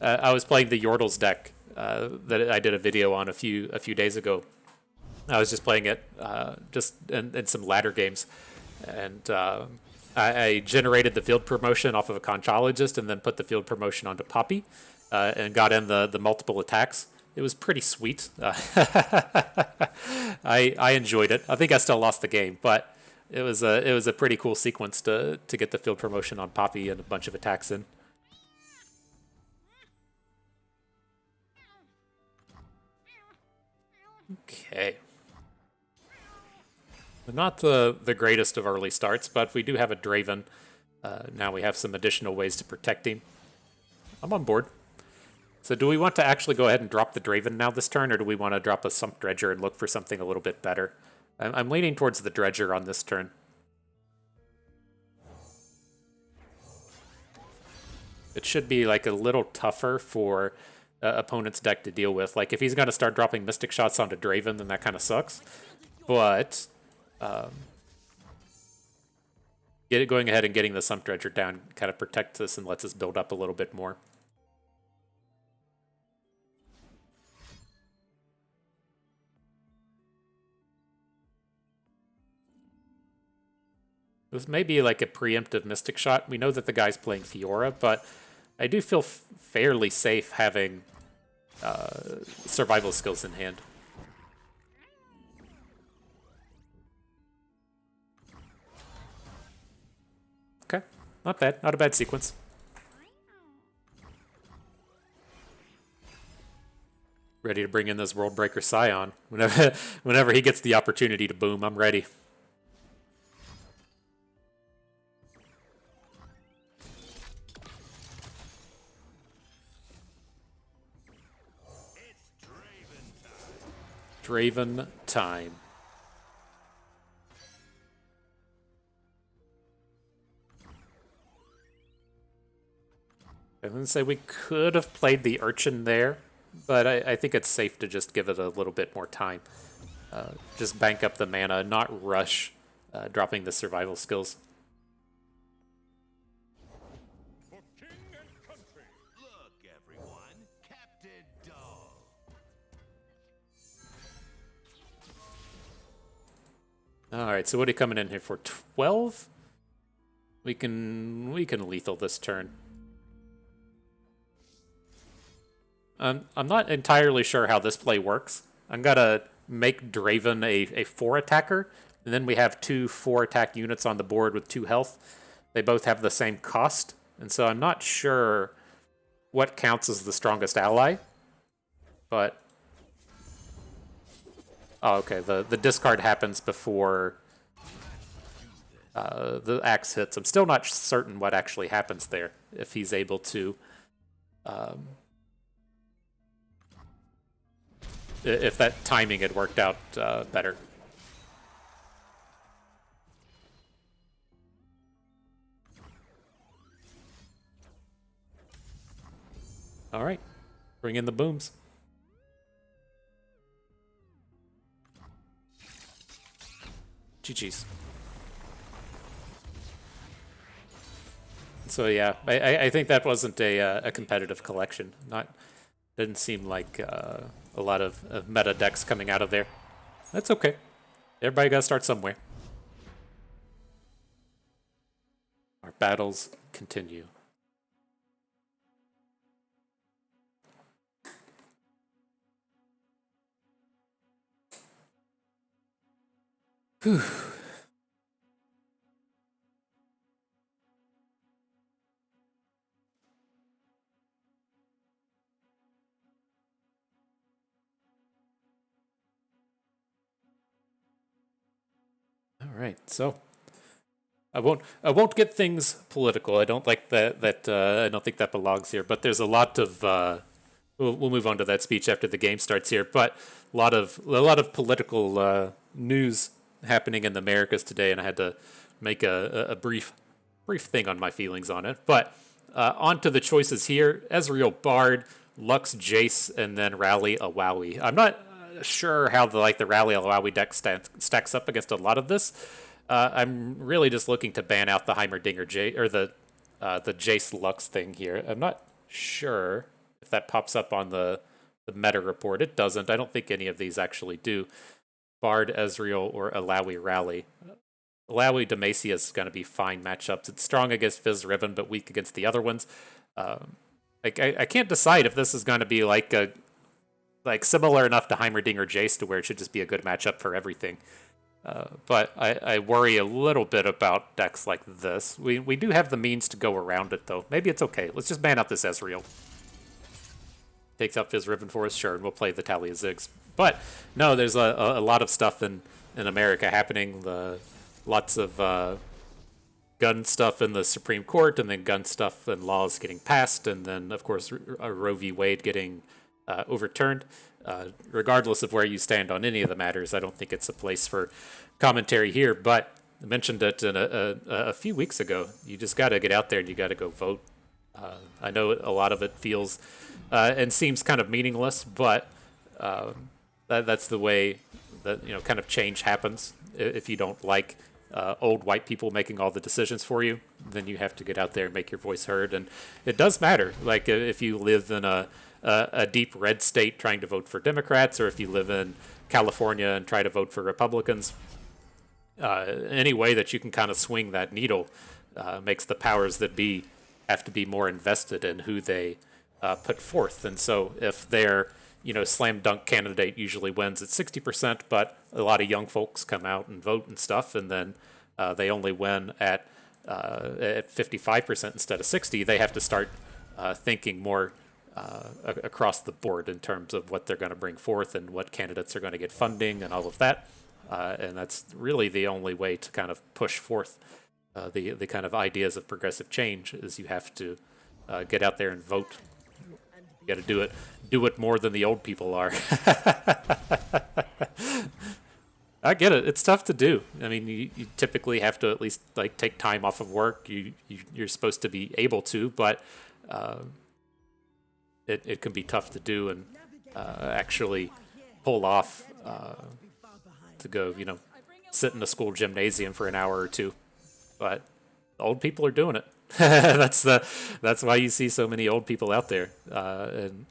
Yordle's deck that I did a video on a few days ago. I was just playing it just in some ladder games, and I generated the field promotion off of a conchologist, and then put the field promotion onto Poppy, and got in the multiple attacks. It was pretty sweet. I enjoyed it. I think I still lost the game, but it was a pretty cool sequence to get the field promotion on Poppy and a bunch of attacks in. Okay. Not the greatest of early starts, but we do have a Draven. Now we have some additional ways to protect him. I'm on board. So do we want to actually go ahead and drop the Draven now this turn, or do we want to drop a Sump Dredger and look for something a little bit better? I'm leaning towards the Dredger on this turn. It should be like a little tougher for opponent's deck to deal with. Like if he's going to start dropping Mystic Shots onto Draven, then that kind of sucks. But going ahead and getting the Sump Dredger down kind of protects us and lets us build up a little bit more. This may be like a preemptive Mystic Shot. We know that the guy's playing Fiora, but I do feel fairly safe having survival skills in hand. Okay, not bad. Not a bad sequence. Ready to bring in this World Breaker Sion. Whenever he gets the opportunity to boom, I'm ready. Draven time. I would say we could have played the Urchin there, but I think it's safe to just give it a little bit more time. Just bank up the mana, not rush dropping the survival skills. For king and country. Look, everyone. Captain Dog. Alright, so what are you coming in here for? 12? We can lethal this turn. I'm not entirely sure how this play works. I'm gonna make Draven a 4 attacker, and then we have 2 4-attack units on the board with 2 health. They both have the same cost, and so I'm not sure what counts as the strongest ally. But oh, okay. The discard happens before the axe hits. I'm still not certain what actually happens there if he's able to. If that timing had worked out better. All right, bring in the booms. GG's. So yeah, I think that wasn't a competitive collection. Didn't seem like a lot of meta decks coming out of there. That's okay. Everybody got to start somewhere. Our battles continue. Whew. All right, so I won't get things political. I don't like that. I don't think that belongs here. But there's a lot of we'll move on to that speech after the game starts here. But a lot of political news happening in the Americas today, and I had to make a brief thing on my feelings on it. But on to the choices here: Ezreal, Bard, Lux, Jace, and then Rally Awawi. I'm not sure how the Rally Awawi deck stacks up against a lot of this. I'm really just looking to ban out the Heimerdinger or the Jace Lux thing here. I'm not sure if that pops up on the meta report. It doesn't. I don't think any of these actually do. Bard, Ezreal, or Alawi Rally. Alawi Demacia is going to be fine matchups. It's strong against Fizz Riven, but weak against the other ones. I can't decide if this is going to be like similar enough to Heimerdinger Jace to where it should just be a good matchup for everything. But I worry a little bit about decks like this. We do have the means to go around it, though. Maybe it's okay. Let's just ban out this Ezreal. Takes out Fizz Riven for us, sure, and we'll play the Taliyah Ziggs. But no, there's a lot of stuff in America happening. Lots of gun stuff in the Supreme Court, and then gun stuff and laws getting passed, and then, of course, Roe v. Wade getting overturned. Regardless of where you stand on any of the matters, I don't think it's a place for commentary here, but I mentioned it in a few weeks ago. You just got to get out there and you got to go vote. I know a lot of it feels and seems kind of meaningless, but that's the way that kind of change happens. If you don't like old white people making all the decisions for you, then you have to get out there and make your voice heard. And it does matter. Like if you live in a deep red state trying to vote for Democrats, or if you live in California and try to vote for Republicans, any way that you can kind of swing that needle makes the powers that be have to be more invested in who they put forth. And so if their slam dunk candidate usually wins at 60%, but a lot of young folks come out and vote and stuff, and then they only win at 55% instead of 60%, they have to start thinking more across the board in terms of what they're going to bring forth and what candidates are going to get funding and all of that. And that's really the only way to kind of push forth the kind of ideas of progressive change is you have to get out there and vote. You got to do it more than the old people are. I get it. It's tough to do. I mean, you typically have to at least take time off of work. You're supposed to be able to, but it can be tough to do and actually pull off to go, sit in a school gymnasium for an hour or two. But old people are doing it. That's why you see so many old people out there in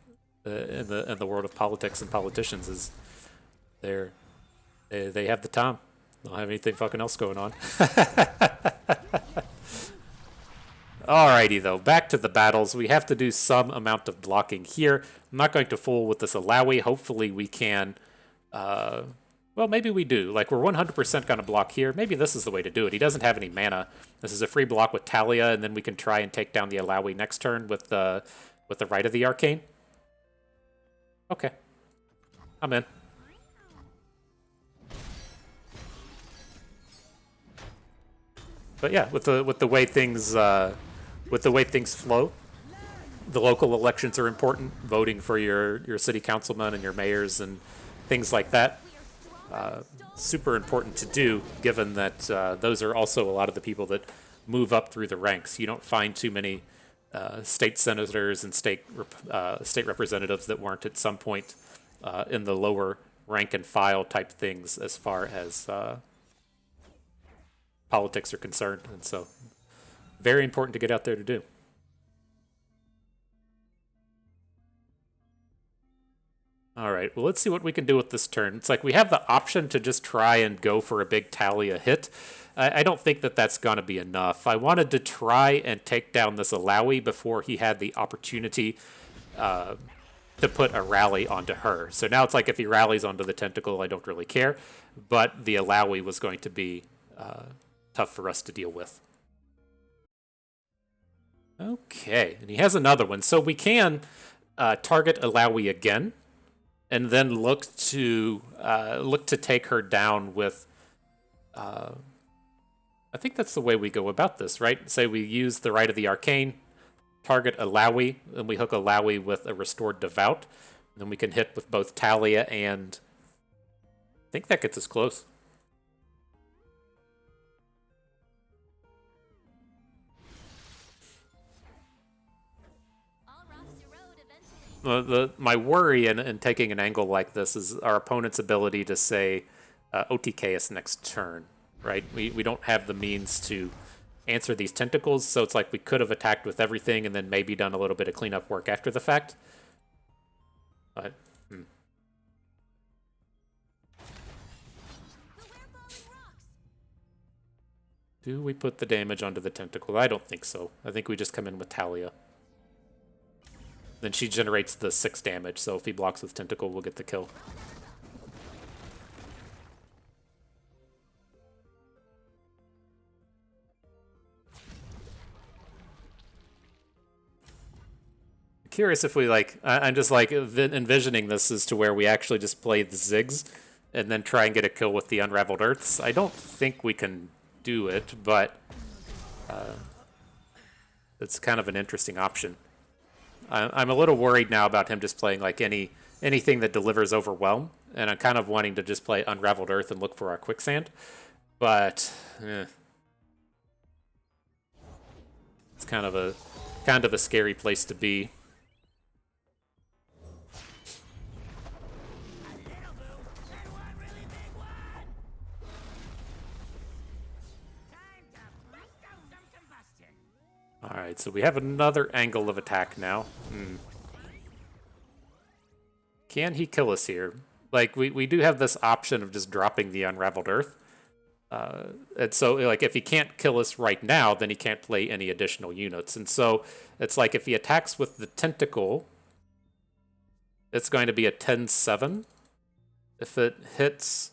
the world of politics and politicians. Is they have the time. They don't have anything fucking else going on. Alrighty though, back to the battles. We have to do some amount of blocking here. I'm not going to fool with this Alawi. Hopefully we can. Well, maybe we do. We're 100% going to block here. Maybe this is the way to do it. He doesn't have any mana. This is a free block with Taliyah, and then we can try and take down the Alawi next turn with the Rite of the Arcane. Okay. I'm in. But yeah, with the way things flow, the local elections are important. Voting for your city councilmen and your mayors and things like that. Super important to do, given that those are also a lot of the people that move up through the ranks. You don't find too many state senators and state representatives that weren't at some point in the lower rank and file type things as far as politics are concerned. And so very important to get out there to do. All right, well, let's see what we can do with this turn. It's like we have the option to just try and go for a big Taliyah hit. I don't think that that's going to be enough. I wanted to try and take down this Alawi before he had the opportunity to put a rally onto her. So now it's like if he rallies onto the tentacle, I don't really care. But the Alawi was going to be tough for us to deal with. Okay, and he has another one. So we can target Alawi again, and then look to take her down with. I think that's the way we go about this, right? Say we use the Rite of the Arcane, target Alawi, and we hook Alawi with a Restored Devout. And then we can hit with both Taliyah and I think that gets us close. My worry in taking an angle like this is our opponent's ability to say OTK us next turn, right? We don't have the means to answer these tentacles, so it's like we could have attacked with everything and then maybe done a little bit of cleanup work after the fact. But, Do we put the damage onto the tentacle? I don't think so. I think we just come in with Taliyah. Then she generates the 6 damage, so if he blocks with tentacle, we'll get the kill. Curious if we I'm just envisioning this as to where we actually just play the Ziggs and then try and get a kill with the Unraveled Earths. I don't think we can do it, but it's kind of an interesting option. I'm a little worried now about him just playing like anything that delivers Overwhelm, and I'm kind of wanting to just play Unraveled Earth and look for our Quicksand, but it's kind of a scary place to be. Alright, so we have another angle of attack now. Can he kill us here? Like, we do have this option of just dropping the Unraveled Earth. And so, like, if he can't kill us right now, then he can't play any additional units. And so, it's like if he attacks with the Tentacle, it's going to be a 10-7. If it hits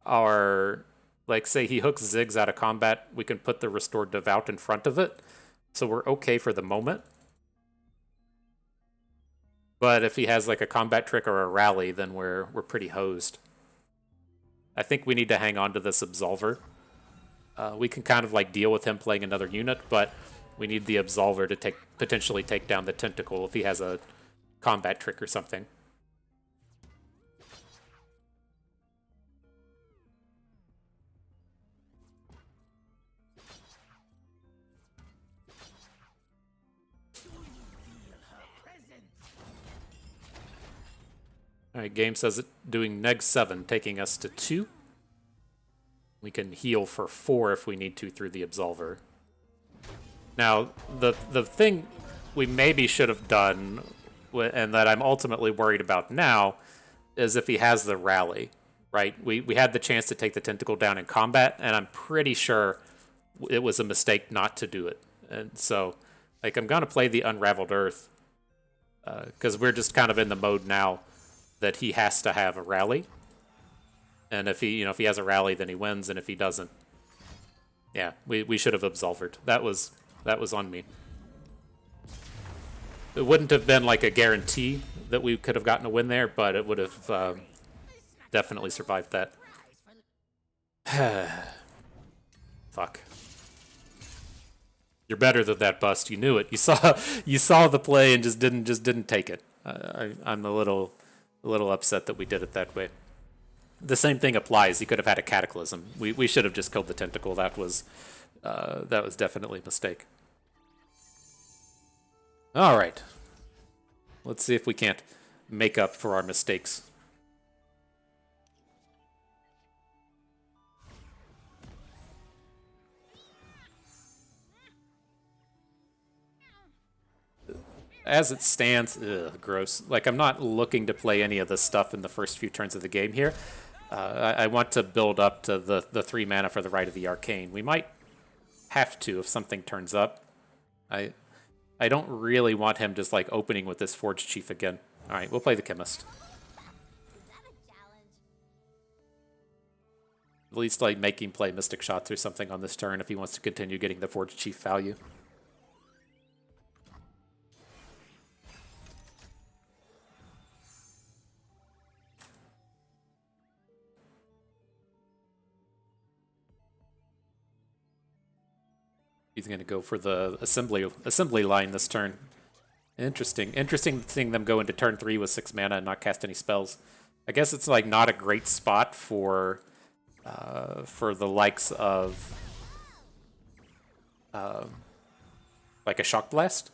our... Like, say he hooks Ziggs out of combat, we can put the Restored Devout in front of it. So we're okay for the moment. But if he has like a combat trick or a rally, then we're pretty hosed. I think we need to hang on to this Absolver. We can kind of like deal with him playing another unit, but we need the Absolver to potentially take down the Tentacle if he has a combat trick or something. Alright, game says it doing neg-7, taking us to 2. We can heal for 4 if we need to through the Absolver. Now, the thing we maybe should have done, and that I'm ultimately worried about now, is if he has the rally, right? We had the chance to take the Tentacle down in combat, and I'm pretty sure it was a mistake not to do it. And so, like, I'm going to play the Unraveled Earth, because we're just kind of in the mode now that he has to have a rally, and if he has a rally, then he wins, and if he doesn't, yeah, we should have Absolvered. That was on me. It wouldn't have been like a guarantee that we could have gotten a win there, but it would have definitely survived that. Fuck. You're better than that, Bust. You knew it. You saw the play and just didn't take it. I'm a little upset that we did it that way. The same thing applies. He could have had a Cataclysm. We should have just killed the Tentacle. That was definitely a mistake. All right. Let's see if we can't make up for our mistakes. as it stands, ugh, gross. Like, I'm not looking to play any of this stuff in the first few turns of the game here. I want to build up to the 3 mana for the Rite of the Arcane. We might have to if something turns up. I don't really want him just like opening with this Forge Chief again. All right, we'll play the Chemist. At least like make him play Mystic Shots or something on this turn if he wants to continue getting the Forge Chief value. He's going to go for the assembly line this turn. Interesting seeing them go into turn 3 with 6 mana and not cast any spells. I guess it's like not a great spot for the likes of like a Shock Blast,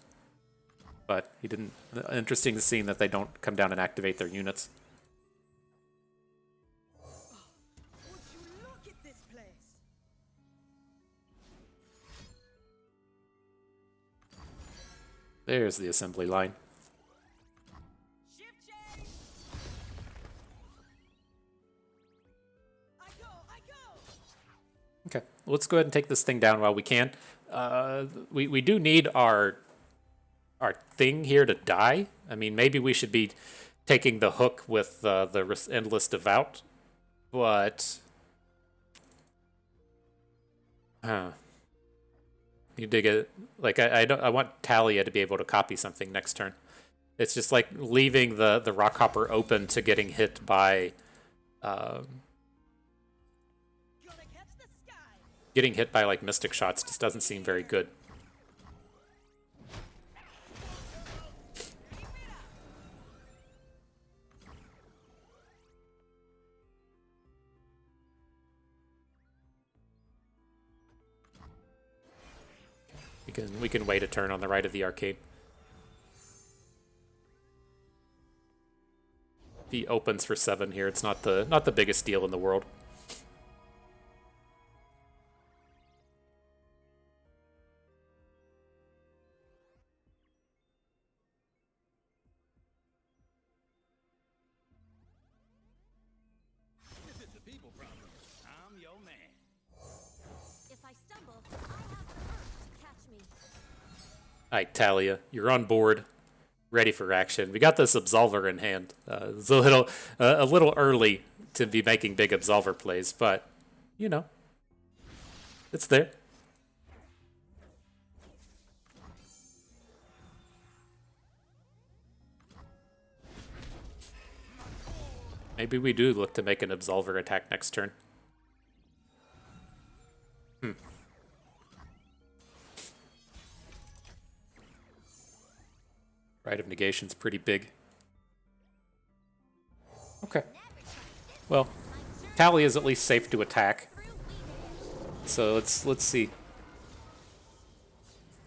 but he didn't. Interesting to see that they don't come down and activate their units. Would you look at this place? There's the assembly line. Shift change. I go. Okay, let's go ahead and take this thing down while we can. We do need our thing here to die. I mean, maybe we should be taking the hook with the Endless Devout, but you dig it. Like I want Taliyah to be able to copy something next turn. It's just like leaving the Rockhopper open to getting hit by getting hit by like Mystic Shots just doesn't seem very good. We can wait a turn on the Rite of the Arcane. He opens for 7 here. It's not the biggest deal in the world. If it's a people problem, I'm your man. If I stumble, I have the earth to catch me. All right, Taliyah, you're on board, ready for action. We got this Absolver in hand. It's a little early to be making big Absolver plays, but you know, it's there. Maybe we do look to make an Absolver attack next turn. Rite of Negation's pretty big. Okay. Well, Taliyah is at least safe to attack. So let's see.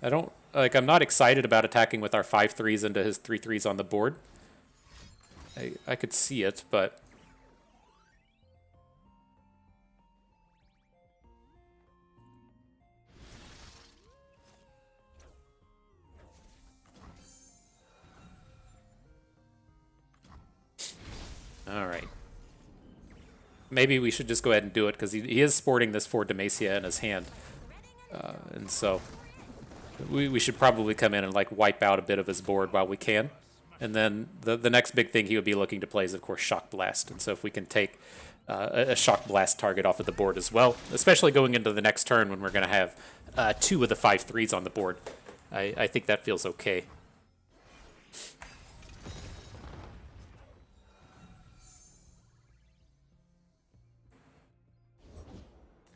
I'm not excited about attacking with our 5/3s into his 3/3s on the board. I could see it, but all right. Maybe we should just go ahead and do it, because he is sporting this 4 Demacia in his hand. And so we should probably come in and like wipe out a bit of his board while we can. And then the next big thing he would be looking to play is, of course, Shock Blast. And so if we can take a Shock Blast target off of the board as well, especially going into the next turn when we're going to have 2 of the 5/3s on the board, I think that feels okay.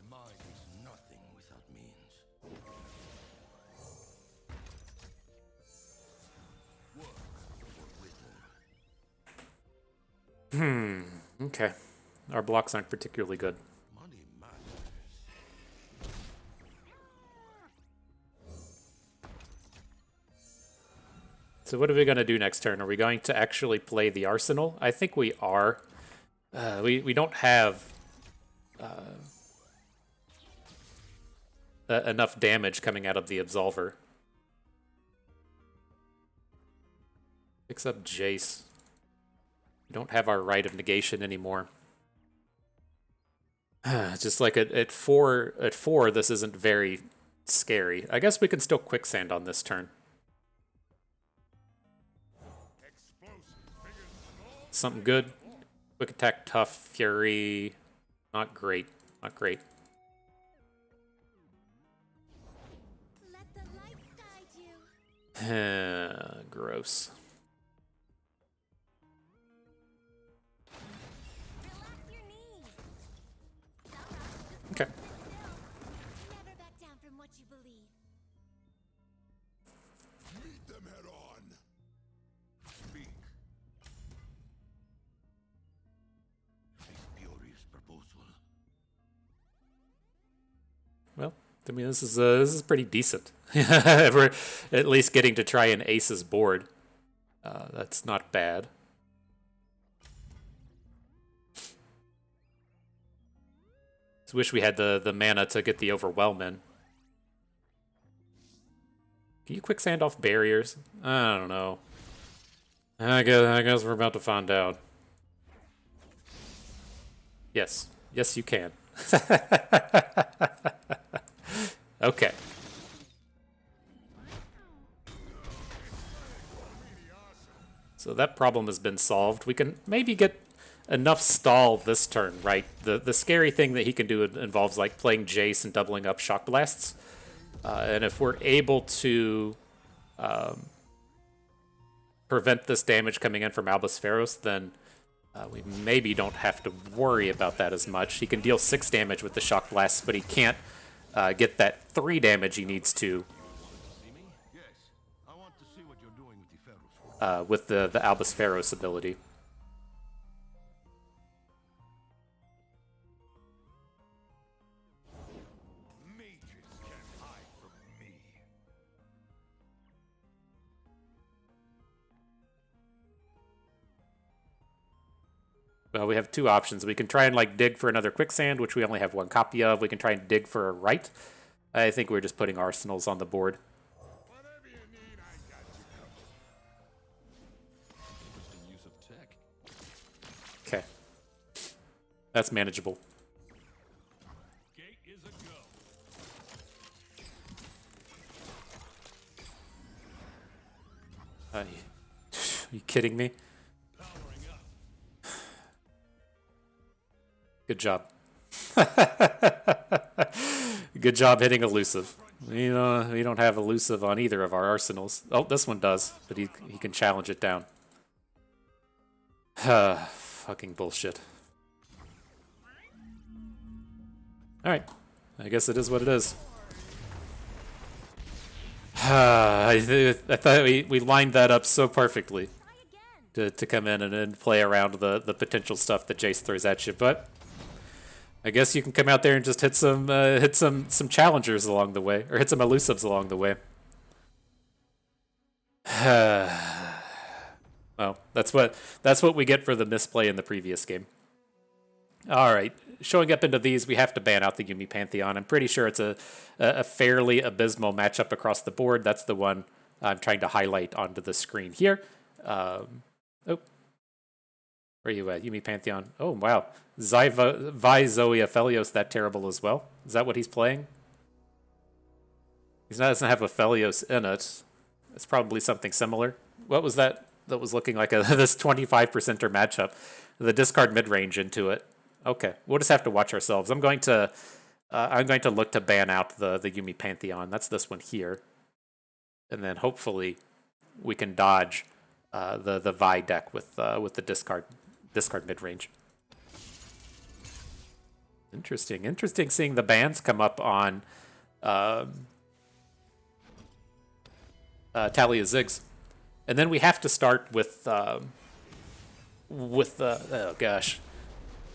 Mind is nothing without means. Work or wither. Okay. Our blocks aren't particularly good. Money matters. So what are we going to do next turn? Are we going to actually play the Arsenal? I think we are. We don't have enough damage coming out of the Absolver. Picks up Jace. We don't have our right of negation anymore. Just like at four, this isn't very scary. I guess we can still quicksand on this turn. Something good. Quick attack, tough, fury. Not great. Not great. Let the light guide you. Gross. Relax your knees. Okay. Never back down from what you believe. Meet them head on. Speak. A furious proposal. Well, I mean, this is pretty decent. We're at least getting to try an ace's board. That's not bad. Just wish we had the mana to get the overwhelm in. Can you quicksand off barriers? I don't know. I guess we're about to find out. Yes. Yes, you can. Okay. So that problem has been solved. We can maybe get enough stall this turn, right? The scary thing that he can do involves like playing Jace and doubling up Shock Blasts. And if we're able to prevent this damage coming in from Albus Pharos, then we maybe don't have to worry about that as much. He can deal 6 damage with the Shock Blasts, but he can't get that 3 damage he needs to Yes, I want to see what you're doing with the Pharaohs. with the Albus Pharos ability. Mages can't hide from me. Well, we have 2 options. We can try and like dig for another quicksand, which we only have 1 copy of. We can try and dig for a right. I think we're just putting arsenals on the board. Whatever you need, I got you covered. Interesting use of tech. Okay. That's manageable. Gate is a go. Are you kidding me? Powering up. Good job. Good job hitting elusive. We don't have elusive on either of our arsenals. Oh, this one does, but he can challenge it down. Fucking bullshit. Alright. I guess it is what it is. I thought we lined that up so perfectly Try again. to come in and play around the potential stuff that Jace throws at you, but I guess you can come out there and just hit some challengers along the way, or hit some elusives along the way. Well, that's what we get for the misplay in the previous game. All right, showing up into these, we have to ban out the Yuumi Pantheon. I'm pretty sure it's a fairly abysmal matchup across the board. That's the one I'm trying to highlight onto the screen here. Oh, where are you at? Yuumi Pantheon. Oh, wow. Vi Zoe Aphelios that terrible as well. Is that what he's playing? He doesn't have Aphelios in it. It's probably something similar. What was that was looking like this 25%er matchup? The discard mid-range into it. Okay, we'll just have to watch ourselves. I'm going to look to ban out the Yuumi Pantheon. That's this one here. And then hopefully we can dodge the Vi deck with the discard mid-range. Interesting seeing the bans come up on Taliyah Ziggs. And then we have to start with oh gosh.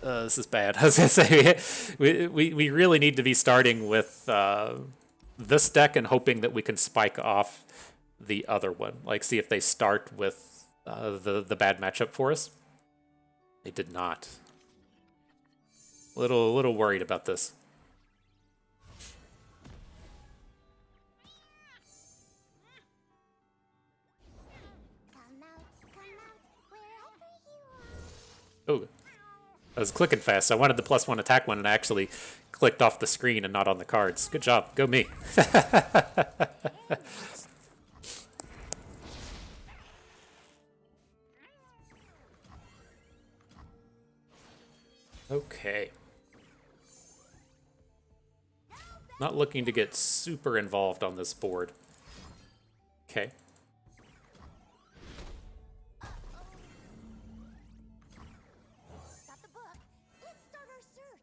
This is bad. I was gonna say we really need to be starting with this deck and hoping that we can spike off the other one. Like see if they start with the bad matchup for us. They did not. Little worried about this. Come out, Oh, I was clicking fast. I wanted the +1 attack one, and I actually clicked off the screen and not on the cards. Good job. Go me. Okay. Not looking to get super involved on this board. Okay. Got the book. Let's start our search.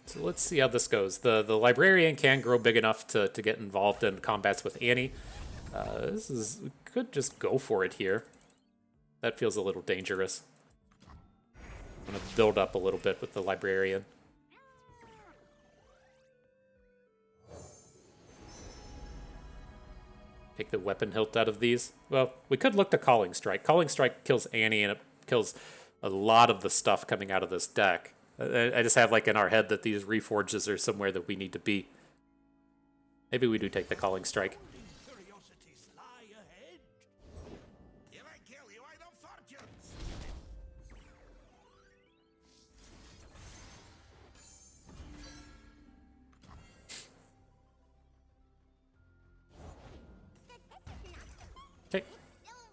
So let's see how this goes. The librarian can grow big enough to get involved in combats with Annie. We could just go for it here. That feels a little dangerous. I'm gonna build up a little bit with the librarian. Take the weapon hilt out of these. Well, we could look to Calling Strike. Calling Strike kills Annie, and it kills a lot of the stuff coming out of this deck. I just have like in our head that these reforges are somewhere that we need to be. Maybe we do take the Calling Strike. Curiosities lie ahead. If I kill you, I don't fortunes. Okay. So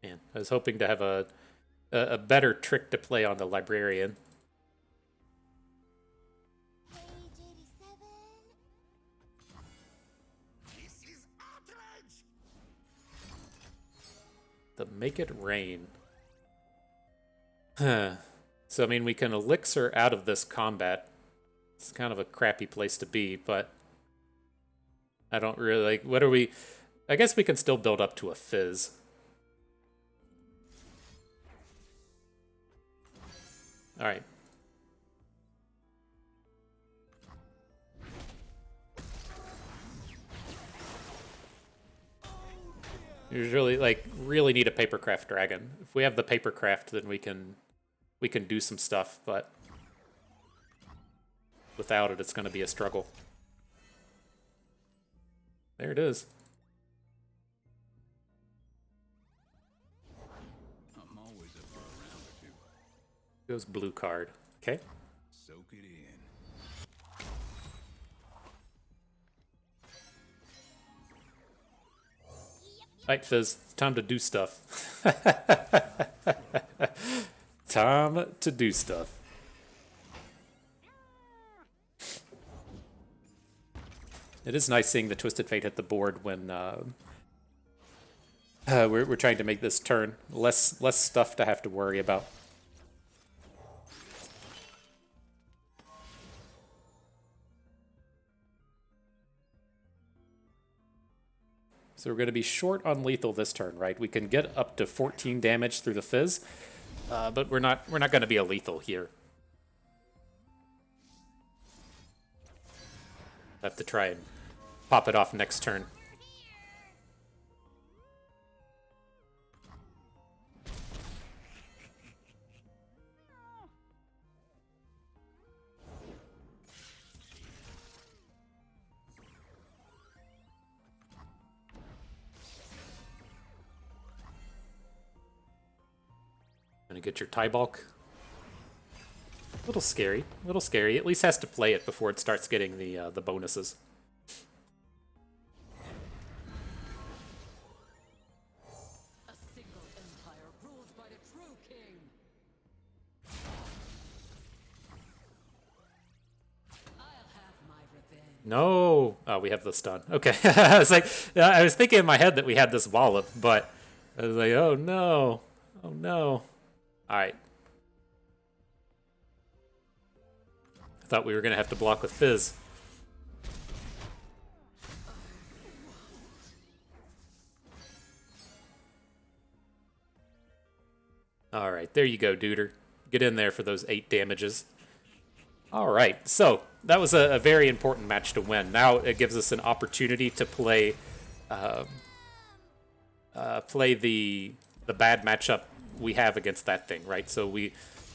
big. Man, I was hoping to have a better trick to play on the librarian. Page 87. This is outrage. The Make It Rain. Huh. So, I mean, we can elixir out of this combat. It's kind of a crappy place to be, but I don't really like. What are we? I guess we can still build up to a Fizz. All right. You really need a papercraft dragon. If we have the papercraft, then we can do some stuff, but without it, it's going to be a struggle. There it is. I'm always up for a round or two. Goes blue card. Okay. Soak it in. Right, Fizz. It's time to do stuff. Time to do stuff. It is nice seeing the Twisted Fate hit the board when we're trying to make this turn. Less stuff to have to worry about. So we're going to be short on lethal this turn, right? We can get up to 14 damage through the Fizz, but we're not going to be a lethal here. Have to try and pop it off next turn. Gonna get your tie bulk. A little scary, a little scary. At least has to play it before it starts getting the bonuses. A single empire ruled by the true king. I'll have my revenge. No! Oh, we have the stun. Okay. I was like, I was thinking in my head that we had this wallop, but I was like, oh no. Oh no. Alright. I thought we were going to have to block with Fizz. Alright, there you go, duder. Get in there for those 8 damages. Alright, so that was a very important match to win. Now it gives us an opportunity to play play the bad matchup we have against that thing, right? So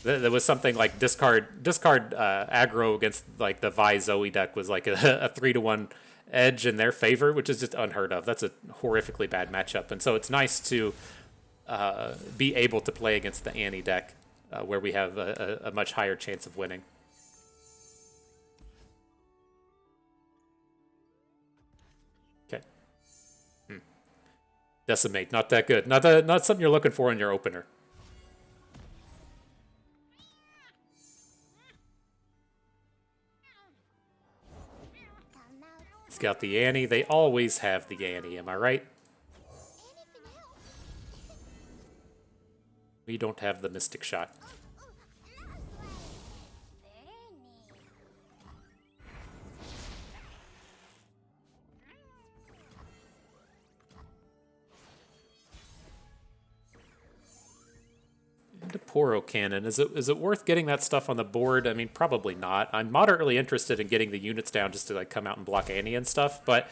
there was something like discard aggro against like the Vi Zoe deck was like a 3-to-1 edge in their favor, which is just unheard of. That's a horrifically bad matchup. And so it's nice to be able to play against the Annie deck where we have a much higher chance of winning. Okay. Decimate, not that good. Not something you're looking for in your opener. He's got the Annie. They always have the Annie, am I right? We don't have the Mystic Shot. Into Poro Cannon. Is it worth getting that stuff on the board? I mean, probably not. I'm moderately interested in getting the units down just to like come out and block Annie and stuff, but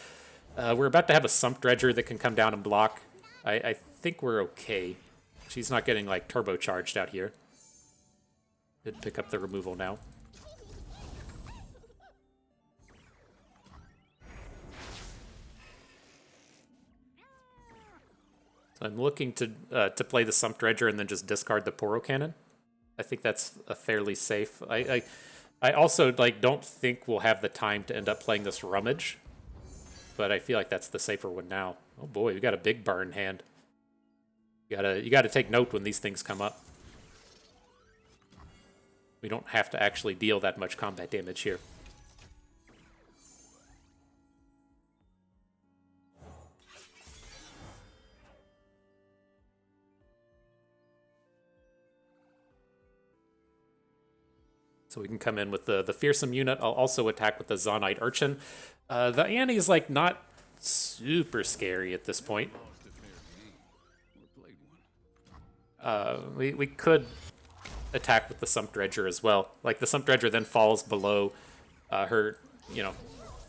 we're about to have a Sump Dredger that can come down and block. I think we're okay. She's not getting like turbocharged out here. Did pick up the removal now. I'm looking to play the Sump Dredger and then just discard the Poro Cannon. I think that's a fairly safe. I also like don't think we'll have the time to end up playing this Rummage, but I feel like that's the safer one now. Oh boy, we got a big burn hand. You gotta take note when these things come up. We don't have to actually deal that much combat damage here. So we can come in with the Fearsome unit. I'll also attack with the Zonite Urchin. The Annie is like not super scary at this point. We could attack with the Sump Dredger as well. Like the Sump Dredger then falls below her,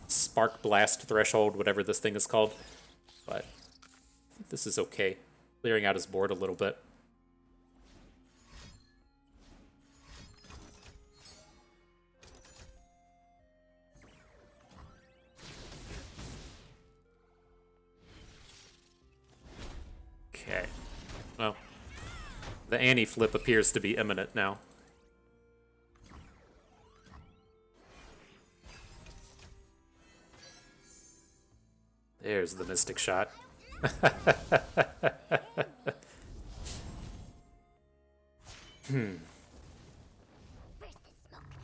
Spark Blast threshold, whatever this thing is called. But I think this is okay. Clearing out his board a little bit. Okay. Well, the Annie flip appears to be imminent now. There's the Mystic Shot.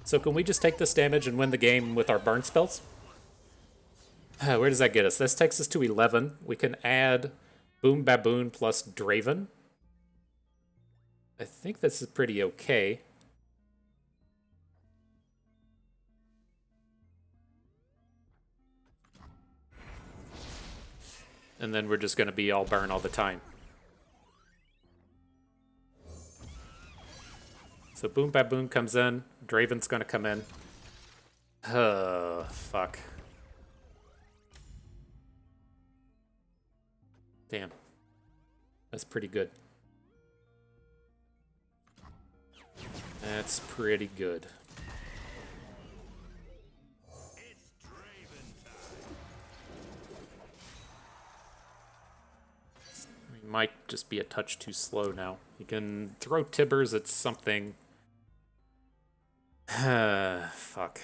So can we just take this damage and win the game with our burn spells? Where does that get us? This takes us to 11. We can add Boom Baboon plus Draven. I think this is pretty okay. And then we're just going to be all burn all the time. So Boom Baboon comes in. Draven's going to come in. Fuck. Damn. That's pretty good. That's pretty good. It's Draven time. We might just be a touch too slow now. You can throw Tibbers at something. Fuck.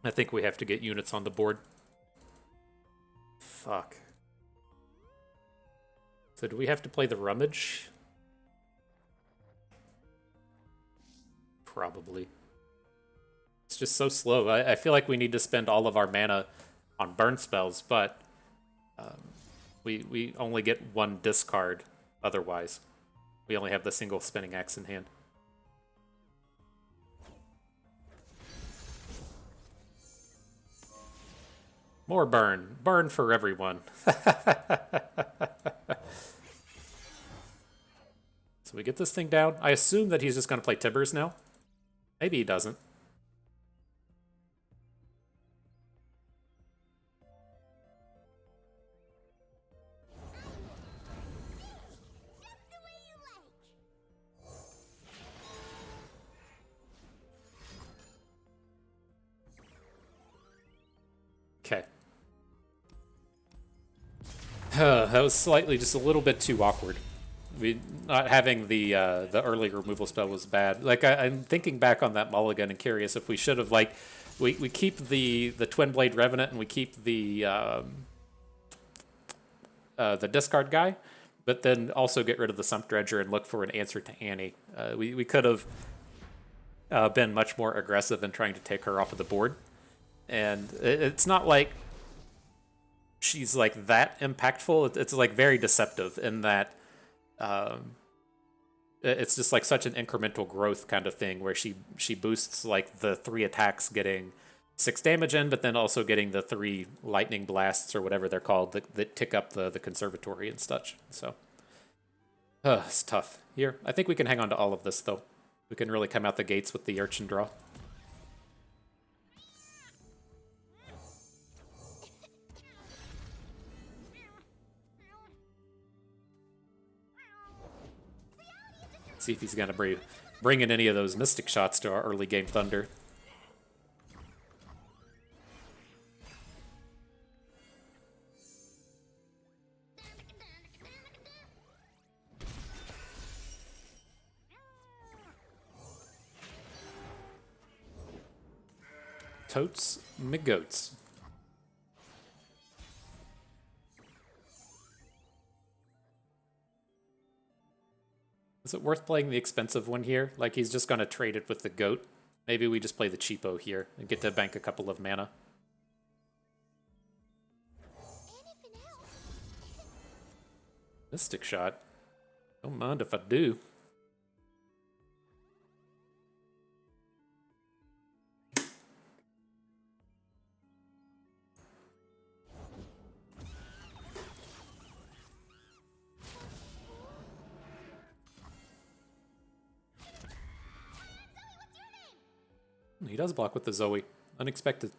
I think we have to get units on the board. Fuck. So do we have to play the Rummage? Probably. It's just so slow. I feel like we need to spend all of our mana on burn spells, but we only get one discard otherwise. We only have the single Spinning Axe in hand. More burn. Burn for everyone. So we get this thing down. I assume that he's just going to play Tibbers now. Maybe he doesn't. That was slightly just a little bit too awkward. We not having the early removal spell was bad. Like I'm thinking back on that mulligan and curious if we should have like we keep the Twin Blade Revenant and we keep the discard guy, but then also get rid of the Sump Dredger and look for an answer to Annie. We could have been much more aggressive in trying to take her off of the board, and it's not like she's like that impactful. It's like very deceptive in that it's just like such an incremental growth kind of thing where she boosts like the 3 attacks getting 6 damage in, but then also getting the 3 lightning blasts or whatever they're called that tick up the conservatory and such. So it's tough. Here, I think we can hang on to all of this though. We can really come out the gates with the urchin draw. See if he's gonna bring in any of those mystic shots to our early game thunder. Totes me goats. Is it worth playing the expensive one here? Like he's just going to trade it with the goat. Maybe we just play the cheapo here and get to bank a couple of mana. Mystic shot. Don't mind if I do. He does block with the Zoe. Unexpected.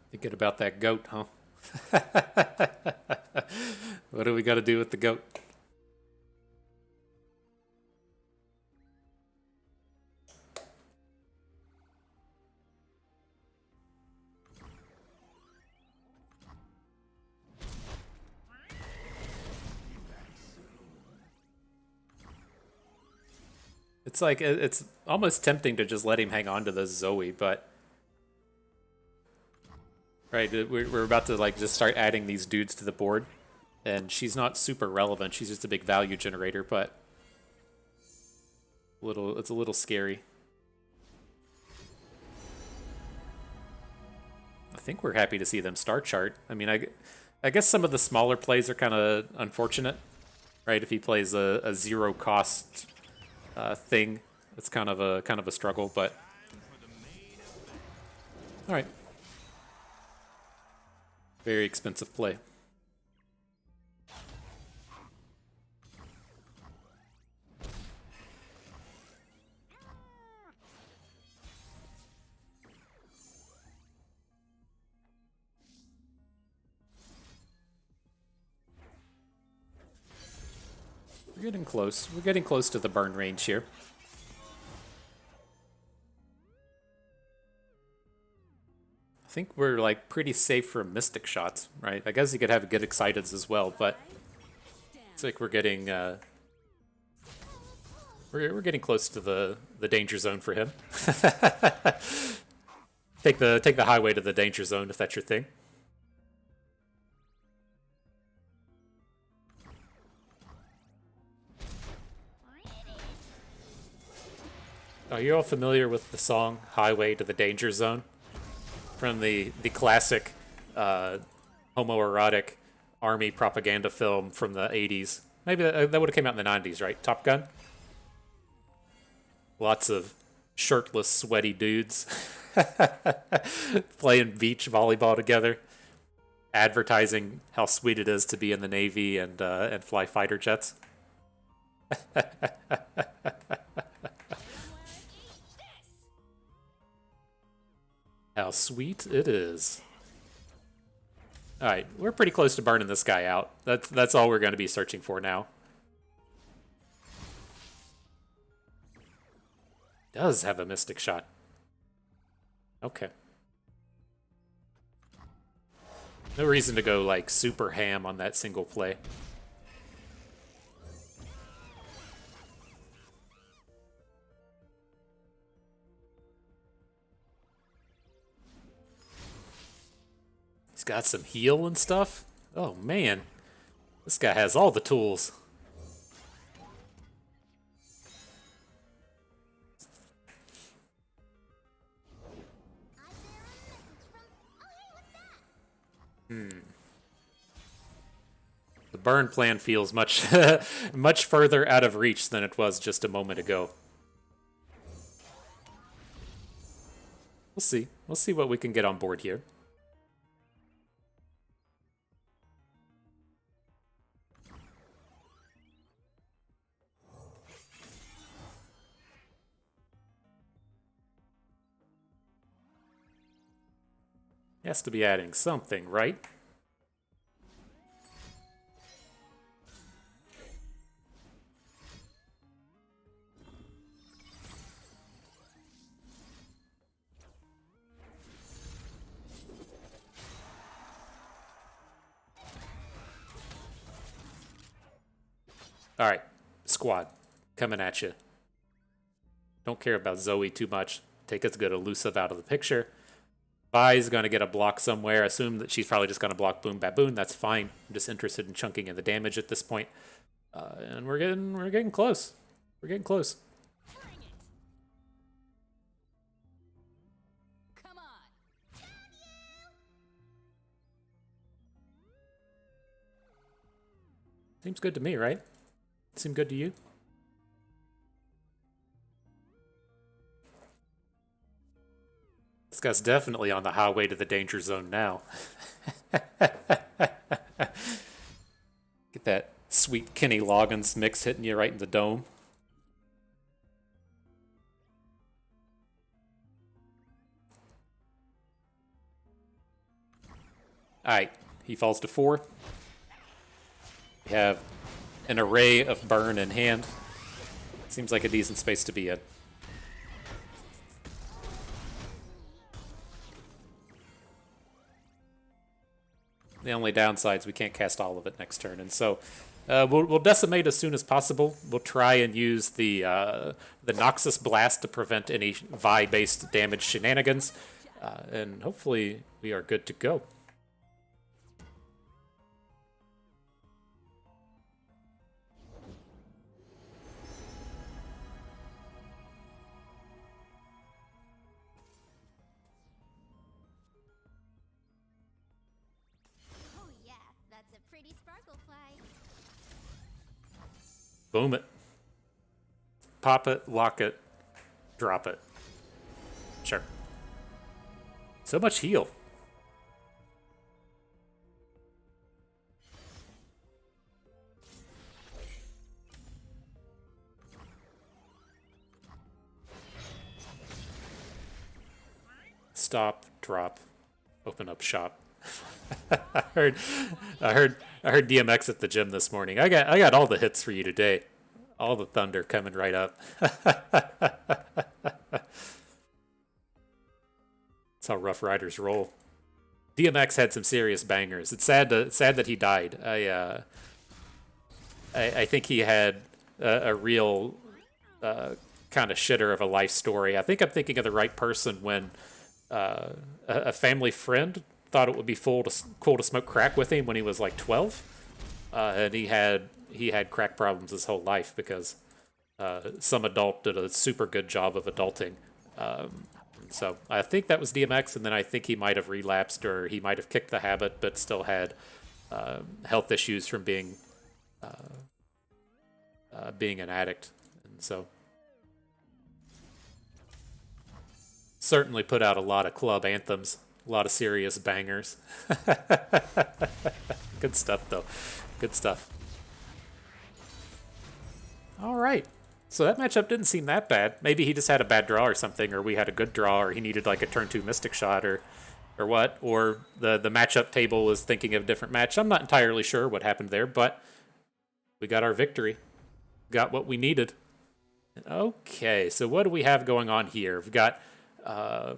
Thinking about that goat, huh? What do we got to do with the goat? It's like, it's almost tempting to just let him hang on to the Zoe, but... Right, we're about to like just start adding these dudes to the board, and she's not super relevant, she's just a big value generator, but... It's a little scary. I think we're happy to see them star chart. I mean, I guess some of the smaller plays are kind of unfortunate, right? If he plays a zero cost... thing. It's kind of a struggle, but all right. Very expensive play. We're getting close. We're getting close to the burn range here. I think we're like pretty safe from mystic shots, right? I guess you could have good exciteds as well, but it's like we're getting we're getting close to the danger zone for him. Take the highway to the danger zone if that's your thing. Are you all familiar with the song "Highway to the Danger Zone"? From the classic homoerotic army propaganda film from the 80s. Maybe that would have came out in the 90s, right? Top Gun? Lots of shirtless, sweaty dudes playing beach volleyball together, advertising how sweet it is to be in the Navy and fly fighter jets. How sweet it is. Alright, we're pretty close to burning this guy out. That's all we're going to be searching for now. Does have a Mystic Shot. Okay. No reason to go, like, super ham on that single play. He's got some heal and stuff. Oh, man. This guy has all the tools. The burn plan feels much much further out of reach than it was just a moment ago. We'll see. We'll see what we can get on board here. He has to be adding something, right? All right, squad, coming at you. Don't care about Zoe too much. Take as good elusive out of the picture. Vi's going to get a block somewhere. Assume that she's probably just going to block Boom Baboon. That's fine. I'm just interested in chunking in the damage at this point. And we're getting close. We're getting close. Come on. Seems good to me, right? Seem good to you? This guy's definitely on the highway to the danger zone now. Get that sweet Kenny Loggins mix hitting you right in the dome. Alright, he falls to 4. We have an array of burn in hand. Seems like a decent space to be in. The only downside is we can't cast all of it next turn, and so we'll decimate as soon as possible. We'll try and use the Noxus Blast to prevent any Vi-based damage shenanigans, and hopefully we are good to go. Oh yeah, that's a pretty sparkle fly. Boom it. Pop it, lock it, drop it. Sure. So much heal. Stop, drop, open up shop. I heard DMX at the gym this morning. I got all the hits for you today. All the thunder coming right up. That's how Rough Riders roll. DMX had some serious bangers. It's sad that he died. I think he had a real kind of shitter of a life story. I think I'm thinking of the right person when a family friend thought it would be cool to smoke crack with him when he was like 12, and he had crack problems his whole life because some adult did a super good job of adulting. So I think that was DMX, and then I think he might have relapsed or he might have kicked the habit, but still had health issues from being an addict, and so certainly put out a lot of club anthems. A lot of serious bangers. Good stuff, though. Good stuff. All right. So that matchup didn't seem that bad. Maybe he just had a bad draw or something, or we had a good draw, or he needed like a turn 2 Mystic Shot, or what. Or the matchup table was thinking of a different match. I'm not entirely sure what happened there, but we got our victory. Got what we needed. Okay, so what do we have going on here? We've got the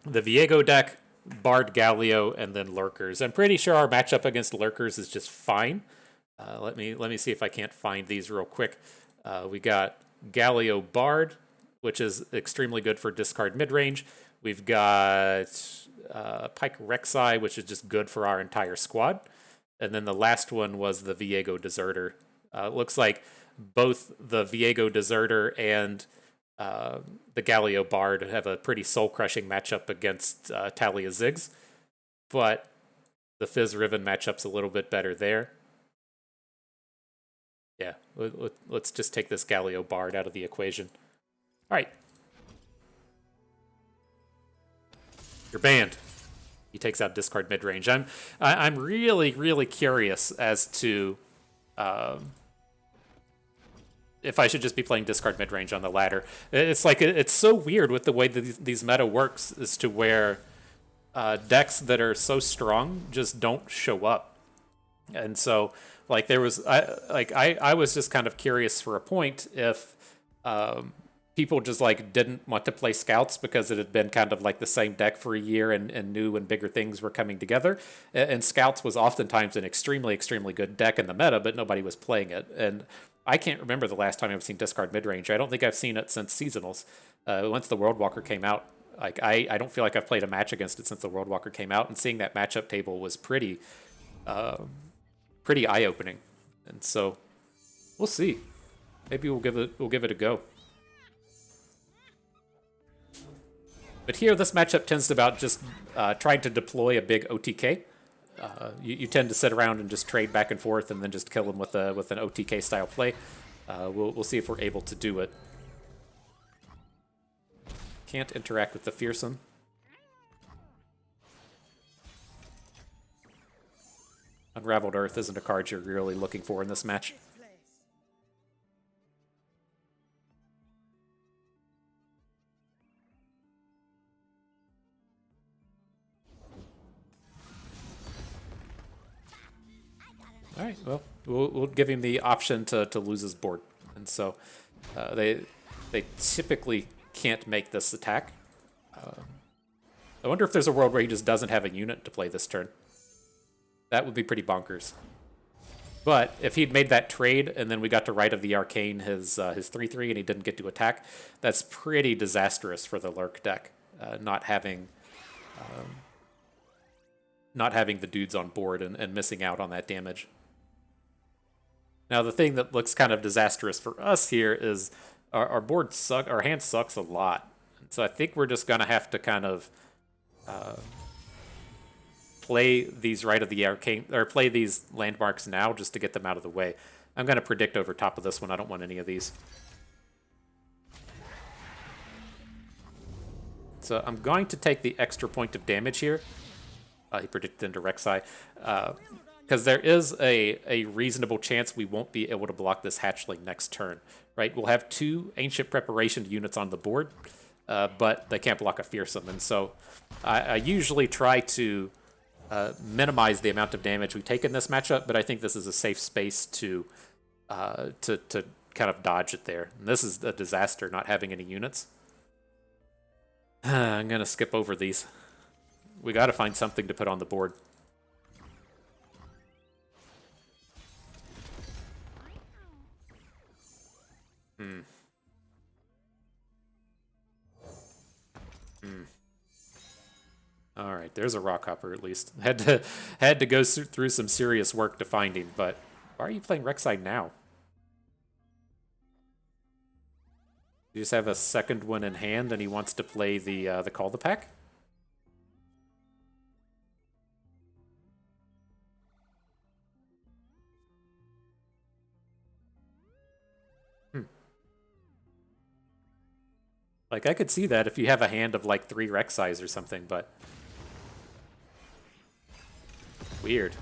Viego deck, Bard, Galio, and then Lurkers. I'm pretty sure our matchup against Lurkers is just fine. Let me see if I can't find these real quick. We got Galio Bard, which is extremely good for discard midrange. We've got Pike Rek'Sai, which is just good for our entire squad. And then the last one was the Viego Deserter. Looks like both the Viego Deserter and the Galio Bard have a pretty soul-crushing matchup against Taliyah Ziggs. But the Fizz Riven matchup's a little bit better there. Yeah, let's just take this Galio Bard out of the equation. All right. You're banned. He takes out discard midrange. I'm really curious as to if I should just be playing discard midrange on the ladder. It's like it's so weird with the way that these meta works as to where decks that are so strong just don't show up. And so like there was I was just kind of curious for a point if people just like didn't want to play scouts because it had been kind of like the same deck for a year and new and bigger things were coming together. And scouts was oftentimes an extremely good deck in the meta, but nobody was playing it. And I can't remember the last time I've seen discard midrange. I don't think I've seen it since seasonals. Once the World Walker came out, like I don't feel like I've played a match against it since the World Walker came out. And seeing that matchup table was pretty eye-opening. And so we'll see. Maybe we'll give it a go. But here, this matchup tends to about just trying to deploy a big OTK. You tend to sit around and just trade back and forth, and then just kill them with an OTK style play. We'll see if we're able to do it. Can't interact with the fearsome. Unraveled Earth isn't a card you're really looking for in this match. All right, well, we'll give him the option to lose his board. And so they typically can't make this attack. I wonder if there's a world where he just doesn't have a unit to play this turn. That would be pretty bonkers. But if he'd made that trade and then we got to Rite of the Arcane his 3/3 and he didn't get to attack, that's pretty disastrous for the Lurk deck. Not having the dudes on board and missing out on that damage. Now the thing that looks kind of disastrous for us here is our board our hand sucks a lot. So I think we're just gonna have to kind of play these Rite of the Arcane, or play these landmarks now just to get them out of the way. I'm gonna predict over top of this one. I don't want any of these. So I'm going to take the extra point of damage here. He predicted into Rek'Sai. Because there is a reasonable chance we won't be able to block this hatchling next turn, right? We'll have 2 Ancient Preparation units on the board, but they can't block a Fearsome. And so I usually try to minimize the amount of damage we take in this matchup, but I think this is a safe space to kind of dodge it there. And this is a disaster, not having any units. I'm going to skip over these. We got to find something to put on the board. All right, there's a Rockhopper at least. Had to go through some serious work to find him, but why are you playing Rek'Sai now? You just have a second one in hand, and he wants to play the Call the Pack? Like, I could see that if you have a hand of, like, 3 Rek'Sais or something, but... Weird.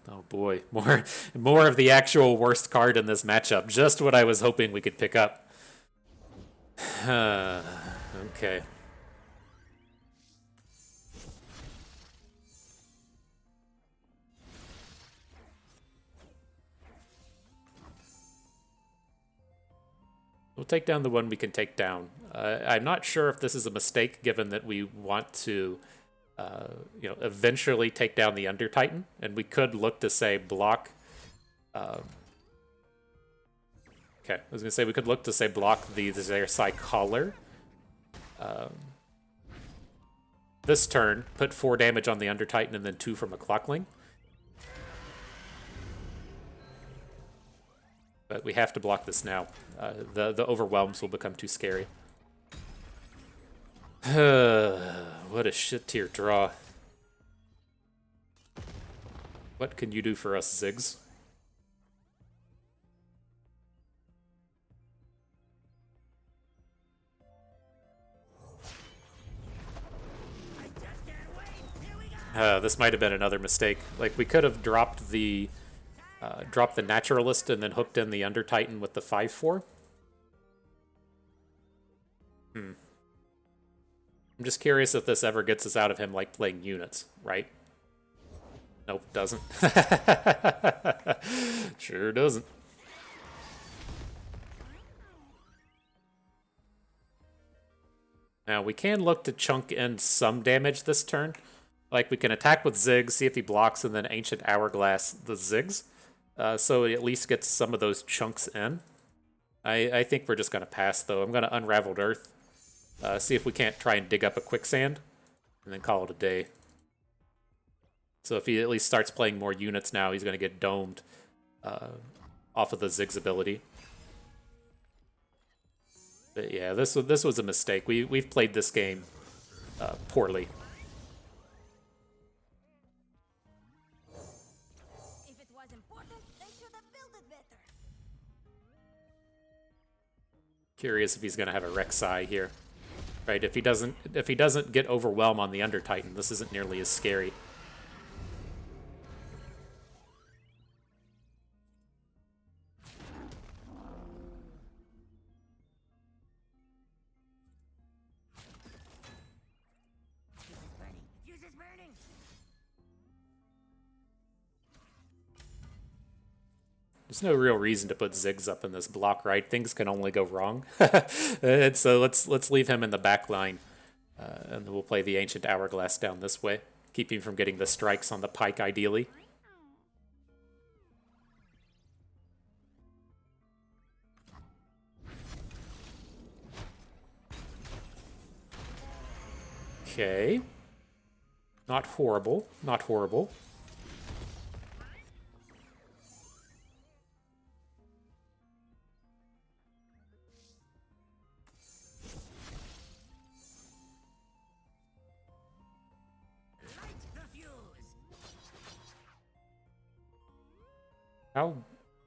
Oh boy, more of the actual worst card in this matchup. Just what I was hoping we could pick up. Okay. we'll take down the one we can take down. I'm not sure if this is a mistake, given that we want to, eventually take down the Under Titan, and we could look to say block. Okay, I was gonna say we could look to say block the Zersai Collar. This turn, put 4 damage on the Under Titan and then 2 from a Clockling. But we have to block this now. The overwhelms will become too scary. What a shit tier draw. What can you do for us, Ziggs? This might have been another mistake. Like, we could have dropped the Naturalist and then hooked in the Under Titan with the 5/4. I'm just curious if this ever gets us out of him, like, playing units, right? Nope, doesn't. Sure doesn't. Now, we can look to chunk in some damage this turn. Like, we can attack with Ziggs, see if he blocks, and then Ancient Hourglass the Ziggs. So it at least gets some of those chunks in. I think we're just going to pass, though. I'm going to Unraveled Earth. See if we can't try and dig up a Quicksand, and then call it a day. So if he at least starts playing more units now, he's going to get domed off of the Ziggs ability. But yeah, this was a mistake. We've played this game poorly. If it was important, they should have built it better. Curious if he's going to have a Rek'Sai here. Right, if he doesn't get Overwhelm on the Under Titan, this isn't nearly as scary. There's no real reason to put Ziggs up in this block, right? Things can only go wrong. And so let's leave him in the back line. And we'll play the Ancient Hourglass down this way. Keep him from getting the strikes on the pike, ideally. Okay. Not horrible. Not horrible.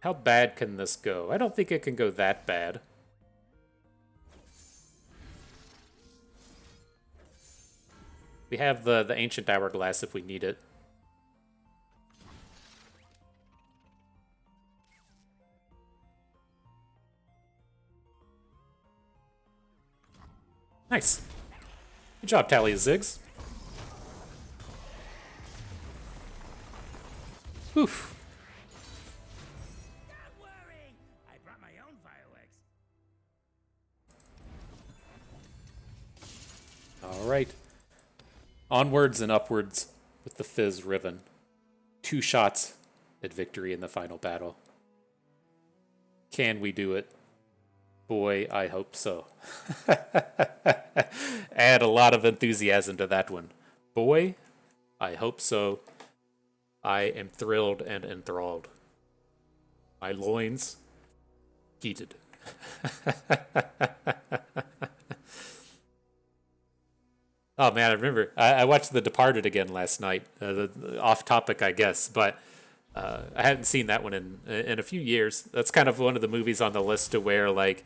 How bad can this go? I don't think it can go that bad. We have the Ancient Hourglass if we need it. Nice. Good job, Taliyah Ziggs. Oof. Alright. Onwards and upwards with the Fizz Riven. 2 shots at victory in the final battle. Can we do it? Boy, I hope so. Add a lot of enthusiasm to that one. Boy, I hope so. I am thrilled and enthralled. My loins heated. Oh man, I remember. I watched The Departed again last night. Off topic, I guess, but I hadn't seen that one in a few years. That's kind of one of the movies on the list to where like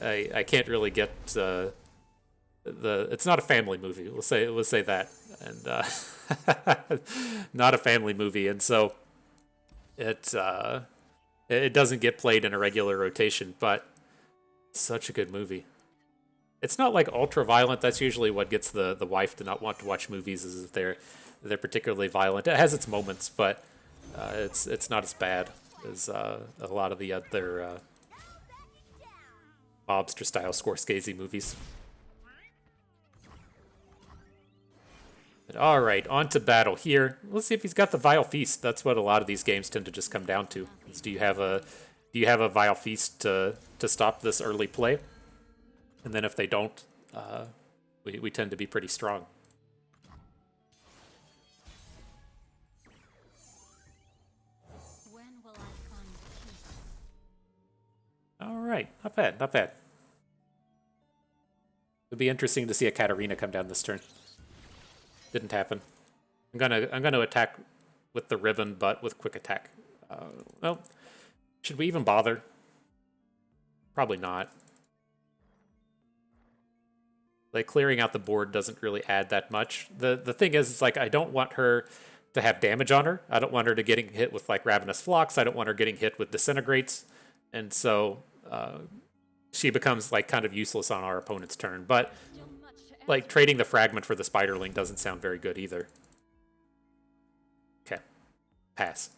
I can't really get it's not a family movie. We'll say that, and not a family movie, and so it doesn't get played in a regular rotation. But such a good movie. It's not like ultra violent. That's usually what gets the wife to not want to watch movies, is if they're particularly violent. It has its moments, but it's not as bad as a lot of the other mobster style Scorsese movies. But all right, on to battle here. Let's see if he's got the Vile Feast. That's what a lot of these games tend to just come down to. Is do you have a Vile Feast to stop this early play? And then if they don't, we tend to be pretty strong. When will I find peace? All right, not bad, not bad. It'd be interesting to see a Katarina come down this turn. Didn't happen. I'm gonna attack with the Riven, but with quick attack. Well, should we even bother? Probably not. Like, clearing out the board doesn't really add that much. The thing is, it's like, I don't want her to have damage on her. I don't want her to getting hit with, like, Ravenous Flocks. I don't want her getting hit with Disintegrates. And so, she becomes, like, kind of useless on our opponent's turn. But, Still much to like, trading the Fragment for the Spiderling doesn't sound very good either. Okay. Pass.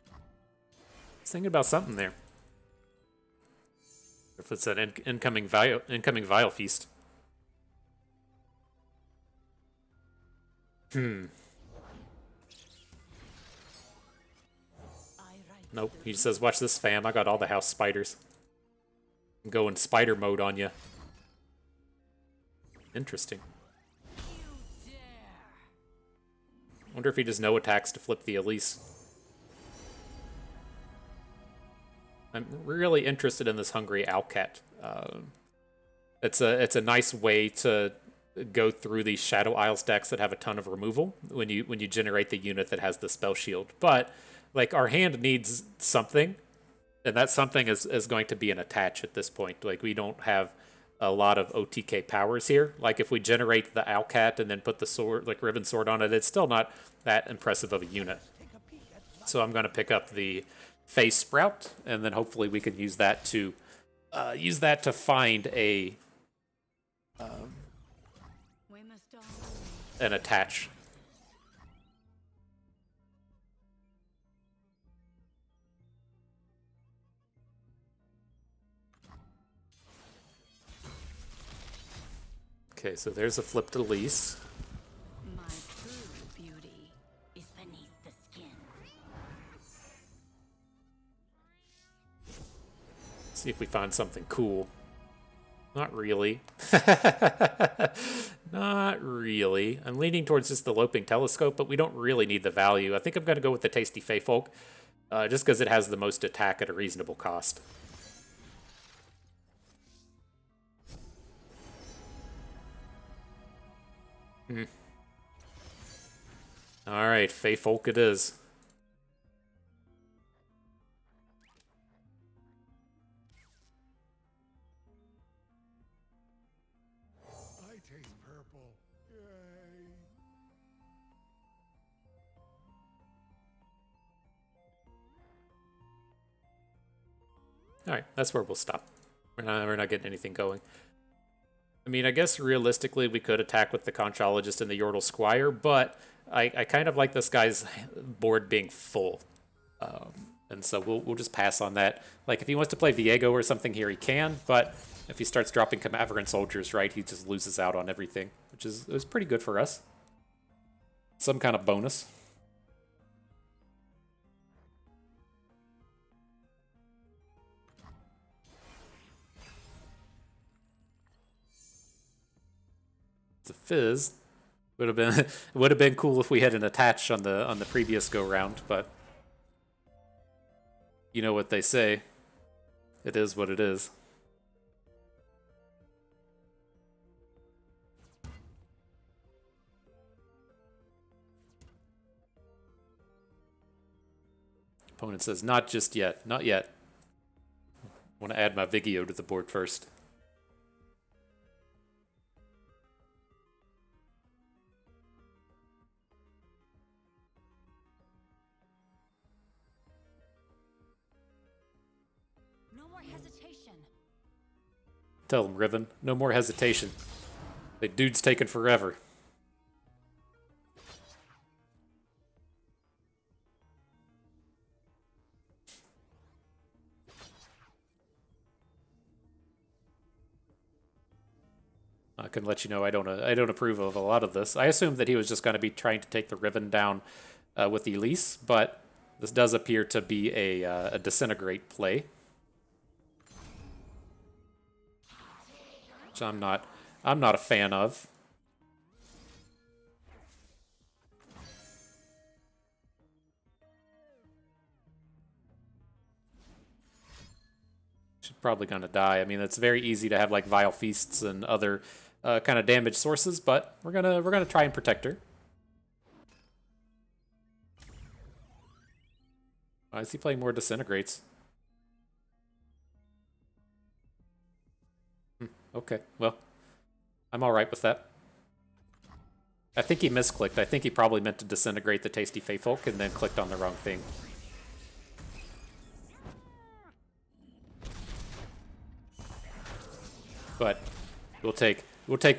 I was thinking about something there. If it's an incoming Vile Feast. Nope. He just says, watch this, fam. I got all the house spiders. I'm going spider mode on you. Interesting. Wonder if he just no attacks to flip the Elise. I'm really interested in this Hungry Owlcat. It's a nice way to go through these Shadow Isles decks that have a ton of removal when you generate the unit that has the spell shield. But like, our hand needs something, and that something is going to be an attach at this point. Like, we don't have a lot of OTK powers here. Like, if we generate the Owlcat and then put the sword, like Riven Sword on it, it's still not that impressive of a unit. So I'm going to pick up the Face Sprout, and then hopefully we can use that to find we must all an attach. Okay, so there's a flipped Elise. my true beauty is beneath the skin. See if we find something cool. Not really. Not really. I'm leaning towards just the Loping Telescope, but we don't really need the value. I think I'm going to go with the Tasty Feyfolk, just because it has the most attack at a reasonable cost. Alright, Feyfolk it is. I taste purple. Yay. Alright, that's where we'll stop. We're not getting anything going. I mean, I guess realistically we could attack with the Conchologist and the Yordle Squire, but I kind of like this guy's board being full. And so we'll just pass on that. Like, if he wants to play Viego or something here, he can, but if he starts dropping Camaveran Soldiers, right, he just loses out on everything, which is pretty good for us. Some kind of bonus. It's a Fizz. Would have been cool if we had an attach on the previous go round, but you know what they say. It is what it is. Opponent says, not just yet, not yet. Want to add my Vigio to the board first. No more hesitation. Tell him, Riven, no more hesitation. The dude's taking forever. I can let you know I don't approve of a lot of this. I assumed that he was just going to be trying to take the Riven down with Elise, but this does appear to be a disintegrate play, which I'm not a fan of. She's probably gonna die. I mean, it's very easy to have like Vile Feasts and other kind of damage sources, but we're gonna try and protect her. Why is he playing more disintegrates? Okay, well, I'm all right with that. I think he misclicked. I think he probably meant to disintegrate the Tasty Feyfolk and then clicked on the wrong thing. But we'll take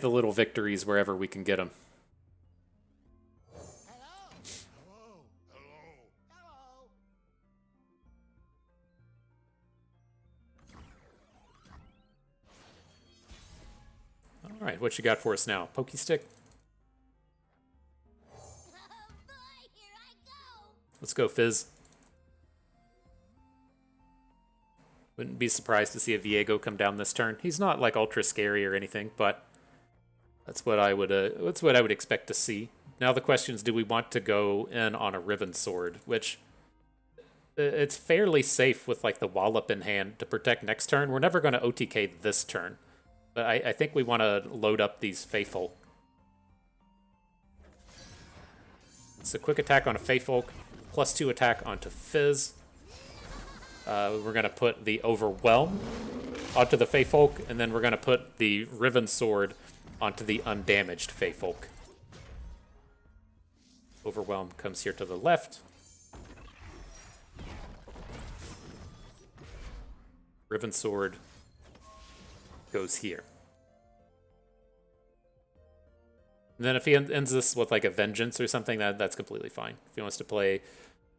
the little victories wherever we can get them. All right, what you got for us now? Pokey stick? Oh boy, here I go. Let's go, Fizz. Wouldn't be surprised to see a Viego come down this turn. He's not like ultra scary or anything, but that's what I would expect to see. Now the question is, do we want to go in on a Riven Sword, which it's fairly safe with like the Wallop in hand to protect next turn. We're never going to OTK this turn, but I think we want to load up these Feyfolk. It's a quick attack on a Feyfolk, +2 attack onto Fizz. We're going to put the Overwhelm onto the Feyfolk, and then we're going to put the Riven Sword onto the undamaged Feyfolk. Overwhelm comes here to the left. Riven Sword goes here. And then if he ends this with like a Vengeance or something, that's completely fine. If he wants to play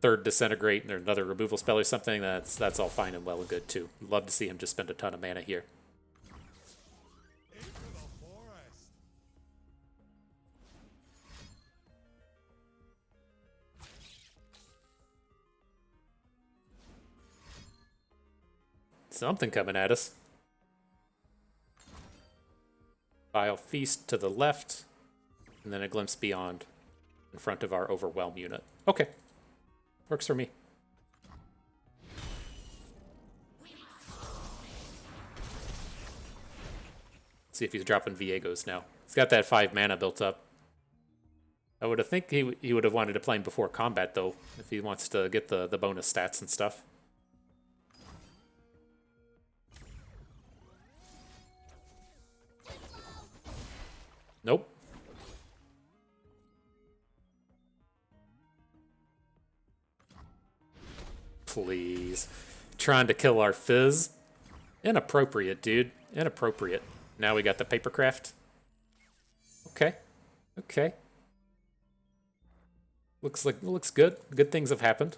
third Disintegrate or another removal spell or something, that's all fine and well and good too. Love to see him just spend a ton of mana here. Something coming at us. Vile Feast to the left, and then a Glimpse Beyond in front of our Overwhelm unit. Okay. Works for me. Let's see if he's dropping Viegos now. He's got that 5 mana built up. I would have think he would have wanted to play him before combat, though, if he wants to get the bonus stats and stuff. Nope. Please. Trying to kill our Fizz. Inappropriate, dude. Inappropriate. Now we got the Papercraft. Okay. Okay. Looks good. Good things have happened.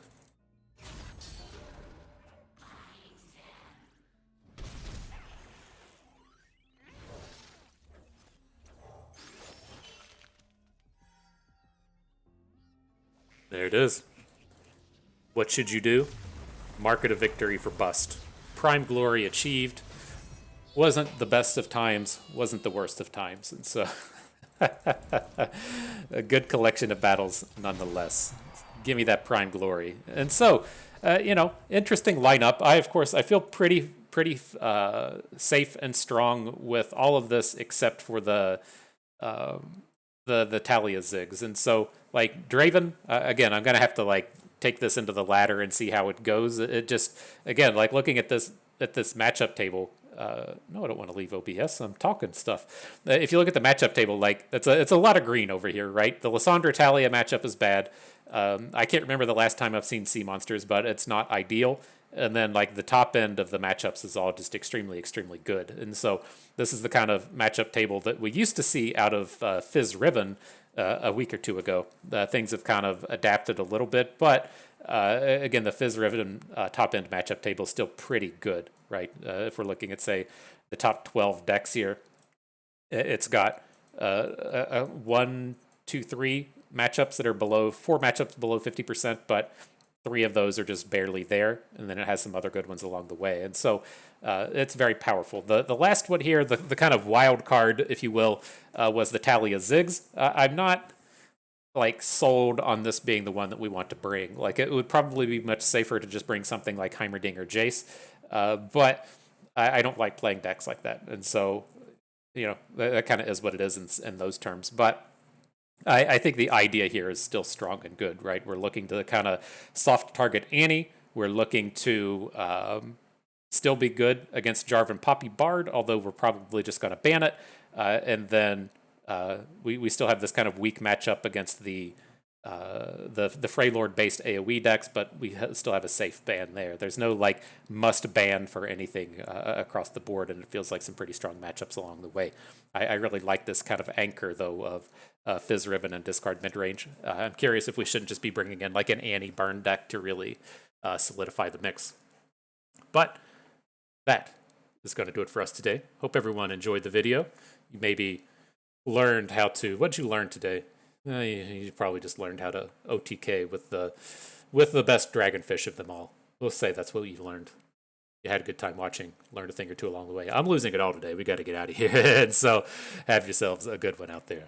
There it is. What should you do? Mark it a victory for Bust. Prime glory achieved. Wasn't the best of times, wasn't the worst of times. And so, a good collection of battles nonetheless. Give me that prime glory. And so, interesting lineup. I feel pretty safe and strong with all of this except for the Taliyah Ziggs. And so, like, Draven, again, I'm going to have to, like, take this into the ladder and see how it goes. It just, again, like, looking at this matchup table, no, I don't want to leave OBS. I'm talking stuff. If you look at the matchup table, like, it's a lot of green over here, right? The Lissandra Taliyah matchup is bad. I can't remember the last time I've seen sea monsters, but it's not ideal. And then, like, the top end of the matchups is all just extremely, extremely good. And so this is the kind of matchup table that we used to see out of Fizz Riven a week or two ago. Things have kind of adapted a little bit, but again, the Fizz Riven top end matchup table is still pretty good, right? If we're looking at, say, the top 12 decks here, It's got 1, 2, 3 matchups that are below 4 matchups below 50%, but 3 of those are just barely there, and then it has some other good ones along the way. And so it's very powerful. The last one here, the kind of wild card, if you will, was the Taliyah Ziggs. I'm not like sold on this being the one that we want to bring. Like it would probably be much safer to just bring something like Heimerdinger Jace, but I don't like playing decks like that, and so that kind of is what it is in those terms. But I think the idea here is still strong and good, right? We're looking to kind of soft target Annie. We're looking to still be good against Jarvan Poppy Bard, although we're probably just going to ban it. And then we still have this kind of weak matchup against the Freylord based AoE decks, but we still have a safe ban there. There's no like must ban for anything across the board, and it feels like some pretty strong matchups along the way. I really like this kind of anchor though of Fizz, Riven, and discard midrange. I'm curious if we shouldn't just be bringing in like an Annie burn deck to really solidify the mix. But that is going to do it for us today. Hope everyone enjoyed the video. You maybe learned how to. What'd you learn today? You probably just learned how to OTK with the best dragonfish of them all. We'll say that's what you learned. You had a good time watching, learned a thing or two along the way. I'm losing it all today. We got to get out of here. And so have yourselves a good one out there.